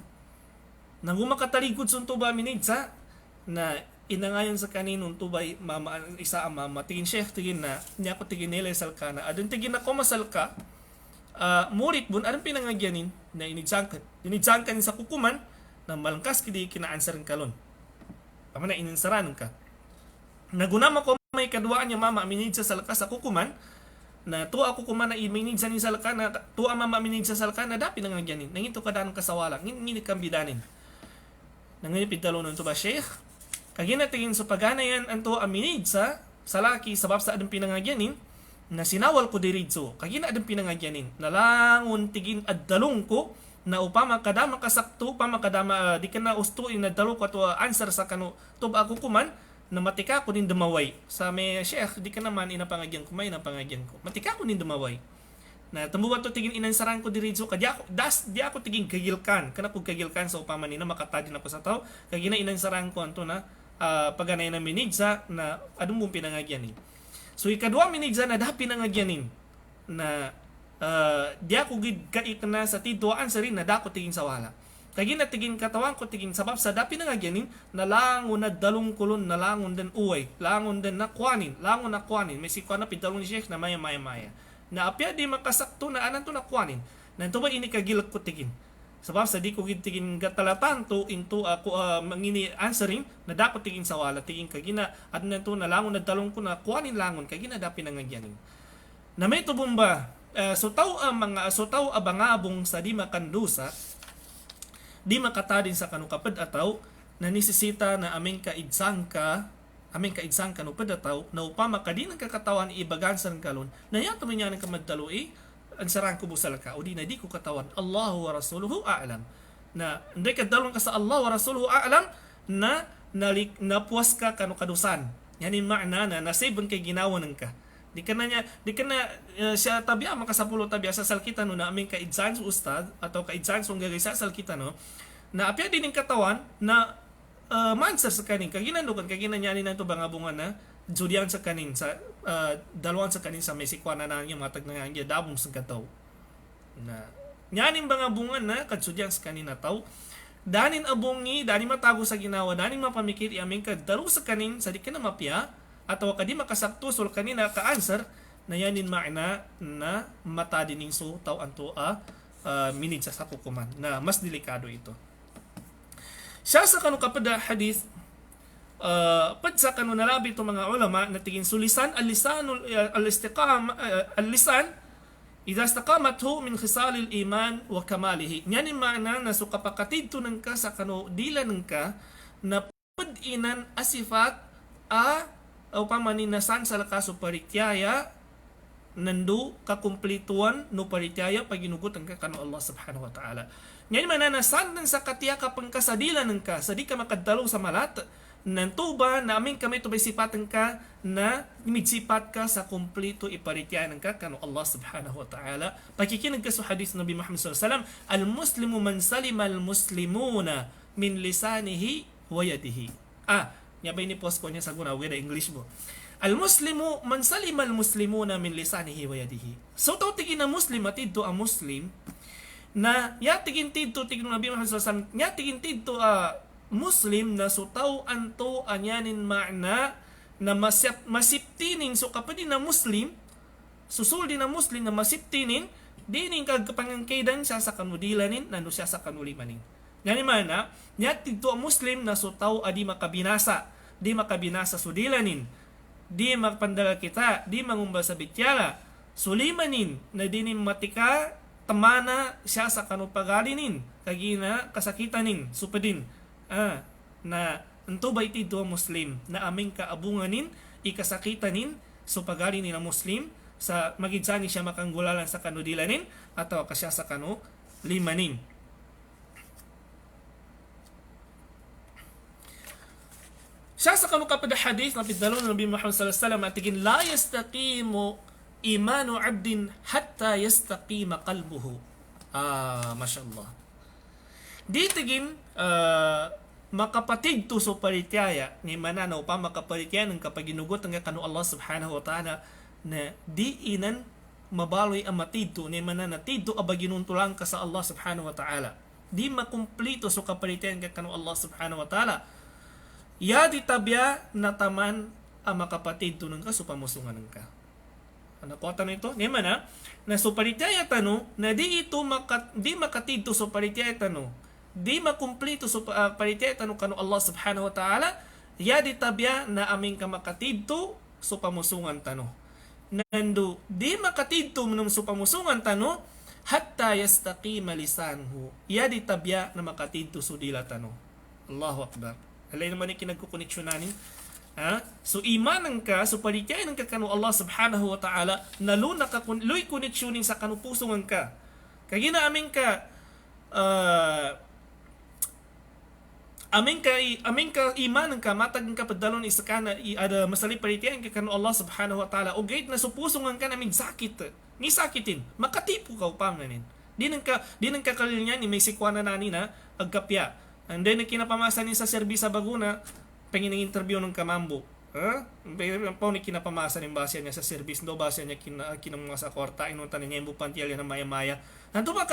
Nang gumakataligod sun to ba aminid sa, na inangayon sa kaninong to ba isa amama, tigin sheikh, tigin na, niya ko tigin nila salka na, adan tigin na kumasal ka, murit bun anong pinangagyanin na inidjangkan sa kukuman na malangkas kidi kinaansarin kalon. Tama na ininsaranan ka. Nagunama ko may kaduaan niya mama aminid sa salka sa kukuman na tuwa kukuman na iminid sa ni salka na tuwa mama aminid sa salka na dapi nangagyanin. Nangito ka danong kasawala. Nginit kang bidanin. Nanginipid talonon to ba sheikh? Kaginatingin sa paganayan anto aminid sa salaki sabab sa adong pinangagyanin na sinawal ko diridso, kagina adang pinangagyanin, nalangon tigin addalong ko, na upama kadama kasakto, upama kadama di ka na ustuin na dalo ko to answer sa kano, tub ako kuman, na matika ko din dumaway. Sa may sheikh, di ka naman inapangagyan ko, may inapangagyan ko. Matika ko din dumaway. Na tambuwa to tigin inansaran ko diridso, di ako tigin kagilkan, kana ko kagilkan sa upama ni na makatadin ako sa tao, kagina inansaran ko anto na paganay na minidsa na adong mong pinangagyanin. So ikadwa minigza na dapi nangagyanin na di ako gid kait na sa tidwaan sa rin na dako tiging sawala. Kagi na tiging katawan ko tiging sabab sa dapi nangagyanin na langon na dalong kulon na langon den uway, langon den nakwanin, may sikwa na pidalong ni sheikh na maya. Na apya di makasakto na anan to nakwanin. Nanto ba ini kagilak ko tigin. Sabab sa di ko gid tigin gatalatan to into ako mangini answering na dapat tigin sawala tigin kagina at nanto na langon na dalong ko na kuanin langon kagina dapi nangagyanin. Na may tubong ba so taw abangabong sa di makandusa di makatadin sa kanukapad ataw na nisisita na aming kaidsang ka no padataw na upama kadi ng kakatawan ibagansan kalon na yato man yan ang kamaddalo ang sarang ko busal ka o di na di ko katawan Allahu wa rasuluhu a'lam na hindi ka dalong ka sa Allah wa rasuluhu a'lam na napuas ka kanu kadusan yan yung makna na nasibon kay ginawanan ka di ka na siya tabiya makasapulo tabiya sa salkita no na aming kaidsan sa ustad atau kaidsan sa gagay sa salkita no na apya din yung katawan na mansar sa kanin kaginandukan kaginanyanin na ito bangabungan na Judian sa kanin sa dalawan sa kanin sa Mexico na nang yung matag na nga dabong sa kataw na nyanin ba nga bungan na kadsudian sa kanin na taw danin abongi danin matago sa ginawa danin mapamikit iaming kadalo sa kanin sa di ka na mapya atau kadi makasakto sul kanin na ka-answer na yanin maina na mata dining so taw anto minid sa kukuman na mas delikado ito siya sa kanu kapada hadith padsa kanu nalabi to mga ulama na tigin sulisan al-lisan idha istaqamathu min khisal al-iman wa kamalihi yani maana na sukapakatid to nang ka sa kanu dila nang ka na padinan asifat upama ni nasan sa kaso parityaya nandu kakumplituan no parityaya paginugot ang kanu Allah subhanahu wa ta'ala ngayon mananasan sa katiya kapang kasadilan ng ka sa di ka makadalo sa malat nan tuba na amin kami tubay sipatan ka na midsipat ka sa kumplito iparityanan ka kanu Allah subhanahu wa ta'ala. Pakikinig ka sa hadith Nabi Muhammad sallallahu alaihi wasallam, al-muslimu man salima al-muslimuna min lisanihi wa yadihi. Nyabay ni post ko niya sa guna wala English mo. Al-muslimu man salima al-muslimuna min lisanihi wa yadihi. So tigin na muslim at ito ang muslim na yatigin tidto tigno Nabi Muhammad sallallahu alaihi wasallam yatigin tidto muslim na sutaw anto anyanin ma'na na masiptinin so kapag na muslim susul din na muslim na masiptinin dining kagpangangkaidan siya sa kanudilanin nando siya sa kanulimanin. Ngani mana nyat tidto muslim na sutaw adi makabinasa sudilanin di magpandala kita di mangumba sa bityala sulimanin na dinim matika tamana siya sa kanupagalinin kagina kasakitanin supadin na anto ba iti do muslim na aming kaabunganin ikasakitanin so pagali ni na muslim sa magidsani siya makanggulalan sa kanudilanin atau kasya sa kanu limanin. Siya sa kanu kapag hadith na pidalon ng Nabi Muhammad sallallahu alaihi wasallam atigin la yastaqimu imanu abdin hatta yastaqima qalbuhu. Mashallah. Di tigin makapatid to so parityaya ni mananaw pa makaparitya ng kapag ginugot ang kanu Allah subhanahu wa ta'ala na di inan mabaloy ang matidto ni mananatidto abaginuntulang ka sa Allah subhanahu wa ta'ala di makumplito so kaparityan ka kanu Allah subhanahu wa ta'ala ya di tabya na taman ang makapatidto ng ka so pamusungan ng ka. Ano ko tanong ito? Ni mana na so parityaya tano na di ito di makatidto so parityaya tano di makumplito so pariteta no kanu Allah subhanahu wa ta'ala ya di tabya na aming kamakatidto so pamusungan tano nando di makatidto nung so pamusungan tano hatta yastaqima lisanhu ya di tabya na makatidto so dila tano. Allahu akbar. Alay naman ni kinagkukoneksyonanin so imanan ka so parityanan ka kanu Allah subhanahu wa ta'ala naluna ka luy koneksyonin sa kanu pusungan ka kagina aming ka Amin ka iman ka matag ka padalon isa ka na ada masali paritian ka kanu Allah subhanahu wa ta'ala o gate na supusungan ka namin sakit ni sakitin makatipo ka upang nanin di nang ka kalilnya ni may sikwana nani na agkapya and then kinapamasa ni sa serbisa baguna pengin interview ng kamambo po ni kinapamasa ng basya niya sa service do basya niya kinamanga sa kwarta inutan niya yung bupantial na maya-maya nanto ba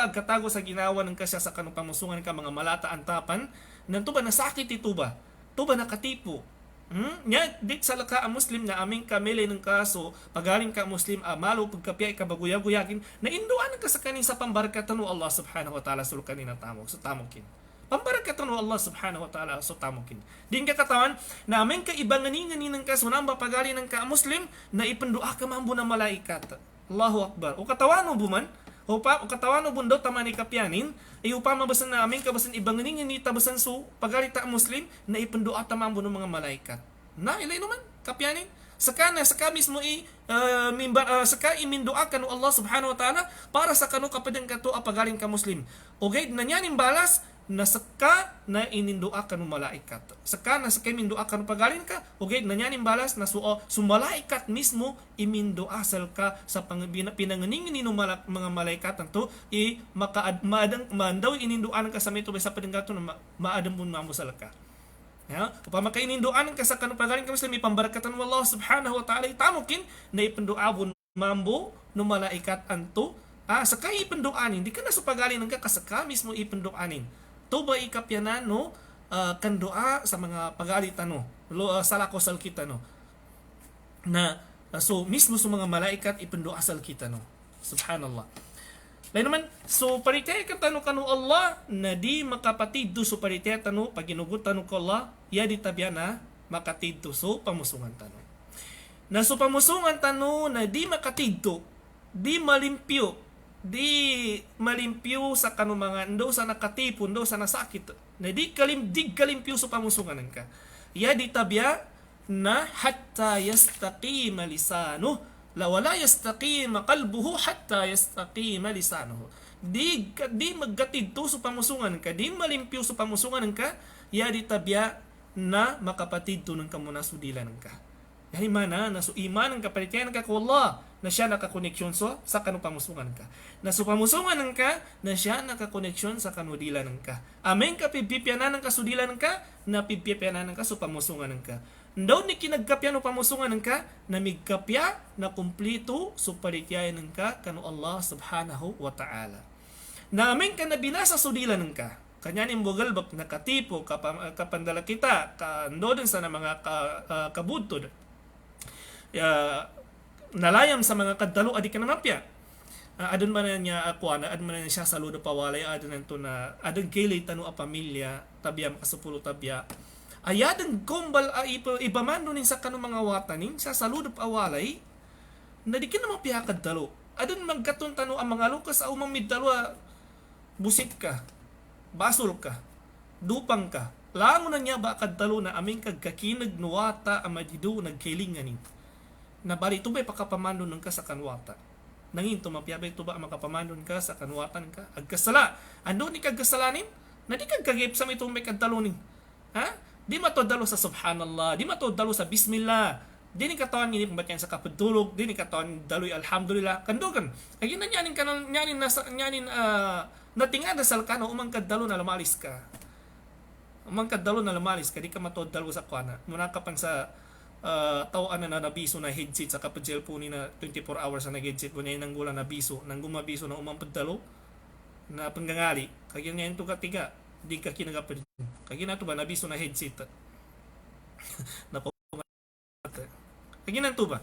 agkatago sa ginawa ng kasya sa kanong pamusungan ka mga malata antapan nanto ba nasakit ito ba nakatipo nya dit sa laka ang muslim na aming kamili ng kaso pagaling ka muslim malo pagkapya ikabaguya-guyakin na induan ka sa kanin sa pambarakatan no Allah subhanahu wa ta'ala sul kanina tamok so tamokin pambarakatan no Allah subhanahu wa ta'ala so tamokin din ka katawan na aming kaibanganingan ng kaso nang pagaling ng ka muslim na ipendua ka mambo na malaikat. Allahu akbar. O katawano buman, o katawano bundo tamani kapyanin, ay upama basan na amin kabasan ibanganin ni tabasan so pagalita muslim na ipendua tamambo ng mga malaikat. Na ilay naman kapyanin. Saka mismo saka imindua kanu Allah subhanahu wa ta'ala para sa kanu kapadang kato apagaling ka muslim. O gayud na niyan imbalas na saka na inindua kanu malaikat. Saka imindua kanu pagaling ka, o gayud na niyan imbalas na malaikat mismo imindua asal ka sa pinanganingin ni mga malaikat to maadaw ininduan ka sa mito sa padanggato na maadam bun mamusal ka. Upama kay ininduan ka sa kanu pagaling ka muslim ipambarakatan mo Allah subhanahu wa ta'ala itamukin na ipenduabon mambo no malaikat anto saka ipenduanin di ka na supagaling ng kasaka mismo ipenduanin to ba ikapyanan no kandoa sa mga pagalitan no salakosal kita no na so mismo sa mga malaikat ipenduasal kita no subhanallah. Lain naman, so paritaya ka tanong kanu Allah na di makapatiddo so paritaya tanong paginugot tanong ko Allah ya di tabya na makatiddo so pamusungan tanong. Na so pamusungan tanong na di makatiddo, di malimpyo sa kanu mga ndo sa nakatipon, ndo sa nasakit, na di kalimpyo so pamusungan ka. Ya di tabya na hatta yastaqima lisanuh la wala yastaqima qalbuhu hatta yastaqima lisanuhu di maggatid to sa pamusungan ka, di malimpyo sa pamusungan ka, ya di tabya na makapatid to ng kamuna sudilan ka. Yani mana na so iman ng kapalitian ka ko Allah na siya nakakoneksyon sa kanu pamusungan ka. Na so pamusungan ka na siya nakakoneksyon sa kanudilan ka. Amen ka pipipyanan ka sudilan ka na pipipyanan ka so pamusungan ka. Ndaw ni kinagkapya no pamusungan ka na migkapya na kumplito so palitian ka kanu Allah subhanahu wa ta'ala. Na amen ka na binasa sudilan ka. Kanya ni bugal bak nakatipo kapandala kita kandoden sa na mga kabudtod. Nalayam sa mga kadalo adi ka namapya. Adon man niya akuana, adon man niya siya saludo pawalay, adon nanto na adon kilay tanu a pamilya, tabya makasupulo tabya. Ayadan kumbal ibamando nin sa kanu mga watanin sa saludo pawalay, na di ka namapya kadalo. Adon magkaton tanu ang mga lukas au mamidalo busit ka, basol ka, dupang ka. Lango na niya ba kadalo na aming kagkakinag nuwata amadido nagkilinganin. Na bali tubay pakapamandon ka sa kanwata. Nangin tumapyabay tuba makapamandon ka sa kanwatan ka. Agkasala. Ando ni kagkasalanin? Na di kagkagip sa may tumay kadtalunin. Ha? Di matodalo sa subhanallah. Di matodalo sa bismillah. Di ni katawan ni pambatyan sa kapudulog. Di ni katawan daloy alhamdulillah. Kandogan. Kaya na nyanin natingada sa kano umang kadalo na lamalis ka. Umang kadalo na lamalis ka. Di ka matodalo sa kwana. Muna ka pan sa tawaan na nabiso na headset sa kapadjel po ni na 24 hours na nag-headset po niya nang gula nabiso nang gumabiso na umampagdalo na panggangali kaya niya ito katiga di ka kinagapad kaya na ito ba nabiso na headset na po kaya na ito ba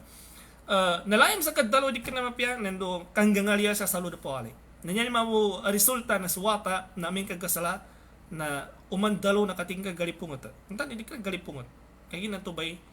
nalayam sa kadalo di ka na mapya nando kanggangali sa saludo po ali nanyan mo resulta na suwata na aming kagkasala na umandalo na katingka galipungot hindi ka galipungot kaya na ito ba'y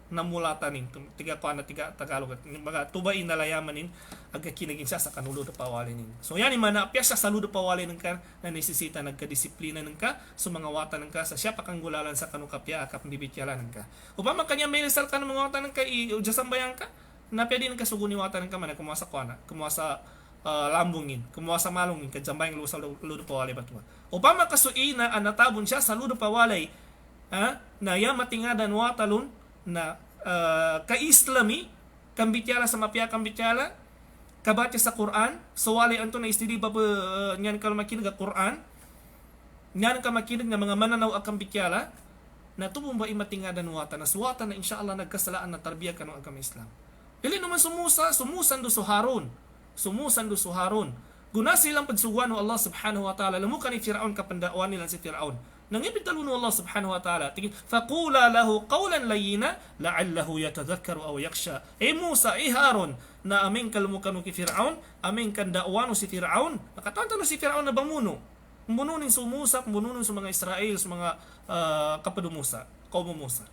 namulatanin tiga ko na tiga Tagalog at mga tubay nalayamanin aga kinagin siya sa kanuludo pawalin so yan man na piyasa sa saludo pawalin ka na nesesita nagkadisiplina ng ka sa mga watan ng ka sa siya pakanggulalan sa kanukapya akap bibityalan ng ka upama kanya may resal ka ng mga watan ng ka iujasambayan ka na pwede ng kasuguni watan ng ka man kumuha sa kuana kumuha sa lambungin kumuha sa malungin kadjambayang lusa ludo pawalay batwa upama kasuina anatabon siya sa ludo pawalay na ya matingadan watalun na ka-islami kambityala sa mapya kambityala kabatya sa Quran so wali anto na istidi ba nyan ka makinig Quran nyan ka makinig na mga mananaw akang bityala na tubong ba imatingadan wata na suwata na insyaallah nagkasalaan na tarbiya ka ng agama Islam dili naman sumusan do Harun guna silang pagsugwan ng Allah subhanahu wa ta'ala lamukan ni Firaun kapandaan nila si Firaun nangibitalo ng Allah subhanahu wa ta'ala tingin faqula lahu qawlan layyina la'allahu yatadhakkaru aw yakhsha Musa Harun na aming kalumukan ki Firaun aming kandaawano si Firaun nakatanta na si Firaun na bamuno mbununin sa Musa mbununin sa mga Israel sa mga kapado Musa kaum Musa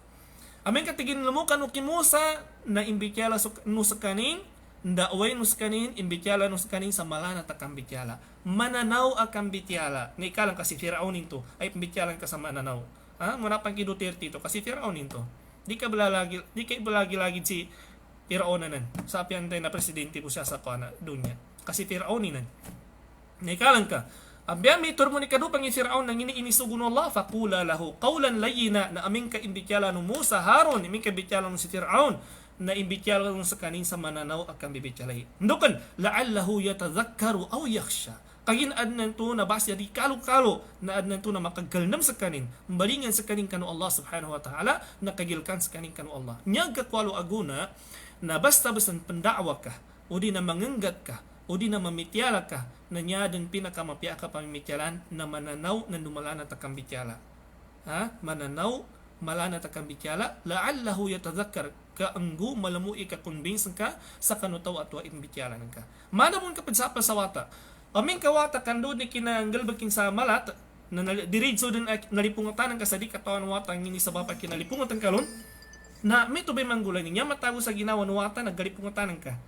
aming katigin lamukan ki Musa na imbikyala no sa kaning daaway nus kanin imbityala nus kanin sa malana takang bityala mananaw akang bityala ni ikalang kasi Firaun into ay imbityalan ka sa mananaw muna pang Duterte ito kasi Firaun into di ka balagi si Firaun nan sa apyantay na presidente po siya sa kana dunya kasi Firaun nan ni ikalang ka abya may turmo ni kadupang Firaun nang iniinisugon Allah faqula lahu qawlan layyina na aming ka imbityala no Musa Harun aming ka bityala no si Firaun na imbityala sa kanin sa mananaw akan bibityalay. Ndukan, la'allahu yatadhakkaru aw yakhsha. Kagin adnan to na basya di kalo-kalo na adnan to na makagalnam sa kanin. Balingan sa kanin kanu Allah subhanahu wa ta'ala na kagilkan sa kanin kanu Allah. Niyag kakwalo aguna na basta-basta pendakwa ka o di na mangenggat ka o di na mamityala ka na niya din pinakamapya ka pamimityalan na mananaw na dumalana takang bityala. Mananaw malana takang bityala la'allahu yatadhakkar kaanggu malamui ka convince ka sa kanutaw atwa imbityalan ka manamon kapag sa pasawata aming kawata kando ni kinanggal baking sa malat na diridso din nalipungatan ka sa di katawan watang ini sa bapa kinalipungatan kalon na may tubay manggulan niya matago sa ginawa wata naggalipungatan ka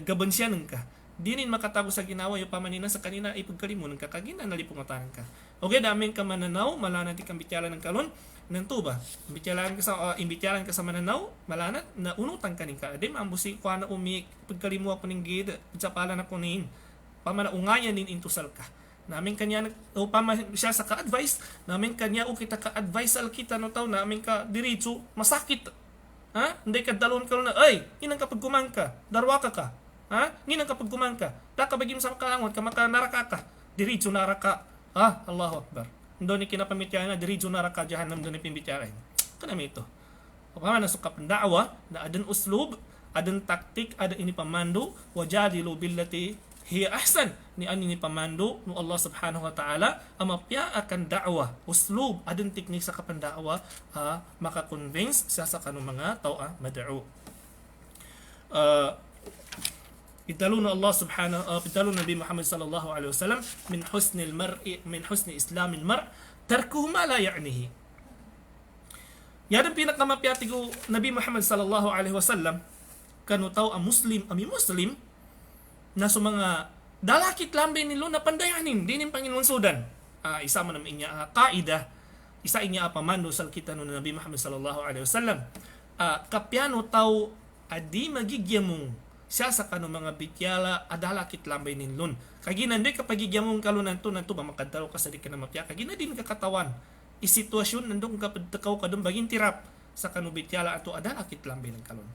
gabansyanan ka dinin makatago sa ginawa yung pamanina sa kanina ipagkalimunan ka kagina nalipungatan ka okay daming ka mananaw malana ti kang bityalan ng kalon nanto ba imbityalan ka sa mananaw malanat na unutan kanin ka di maambusi ko na umi pagkalimu ako ning gid sa pala na kunin upama na ungayan din intusal ka namin kanya upama siya sa ka-advise namin kanya o kita ka-advise al kita no taw namin ka diretso masakit ha hindi ka dalon ka na ay inang kapag gumangka darwa ka ha nginang kapag gumangka da ka bagim sa kalangot ka maka naraka ka diretso naraka Allahu akbar ndo ni kinapamitya na diretso naraka jahannam do ni pimbityaran kanami ito upama na sukap da'wa na adan uslub adan taktik ada ini pamandu wajadilu billati hiya ahsan ni ani ni pamandu no Allah subhanahu wa ta'ala amapya akan da'wa uslub adan teknik sa kapanda'wa maka-convince sa kanong mga tao mad'u idalo na Allah subhanahu idalo Nabi Muhammad sallallahu alaihi wasallam min husni islamil mar tarkuhu ma la ya'nihi yan ang pinakamapyatigo Nabi Muhammad sallallahu alaihi wasallam kanu tao ang muslim na sa mga dalakit lambe nilo na pandayanin dinim Panginoon sudan isa man namin niya kaida isa inya apamando sa kita no Nabi Muhammad sallallahu alaihi wasallam kapyano tao adi magigyamong siya sa kanu mga bityala adalakit lambe nilon kaginande kapag gigyamong kalunan to ba makadaro ka sa di ka na mapya kagina din kakatawan isitwasyon nandong kapag takaw ka dong baging tirap sa kanu bityala ato adalakit lambe ng kalon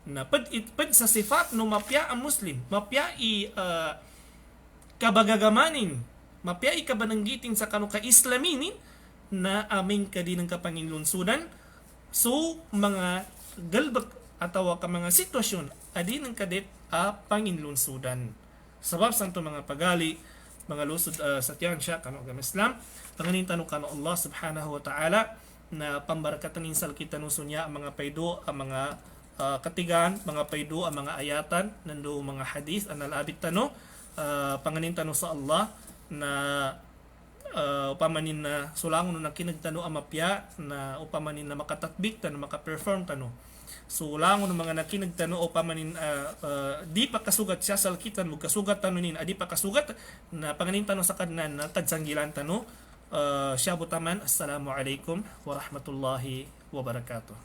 na pad sa sifat no mapya ang muslim mapya kabagagamanin mapya kabananggitin sa kanu ka islaminin na aming kadinang kapanginlunsudan so mga galbak atawa ka mga sitwasyon adin ng kadet panginlunsudan sabab santo mga pagali mga lusod sa tiyan siya kanu agama Islam panganin tanong kanu Allah subhanahu wa ta'ala na pambarakatan insal kita nusunya ang mga paydo ang mga katigan, mga paydo ang mga ayatan nando mga hadith ang nalabit tano panganin tano sa Allah na upamanin na sulangon na kinagtano ang mapya na upamanin na makatatbik tano makaperform tano sulangon ng mga nakinagtano upamanin di pa kasugat siya sa kitan mo kasugat tano nin adi pa kasugat na panganin tano sa kadnan na tadsanggilan tano siya butaman assalamu alaikum warahmatullahi wabarakatuh.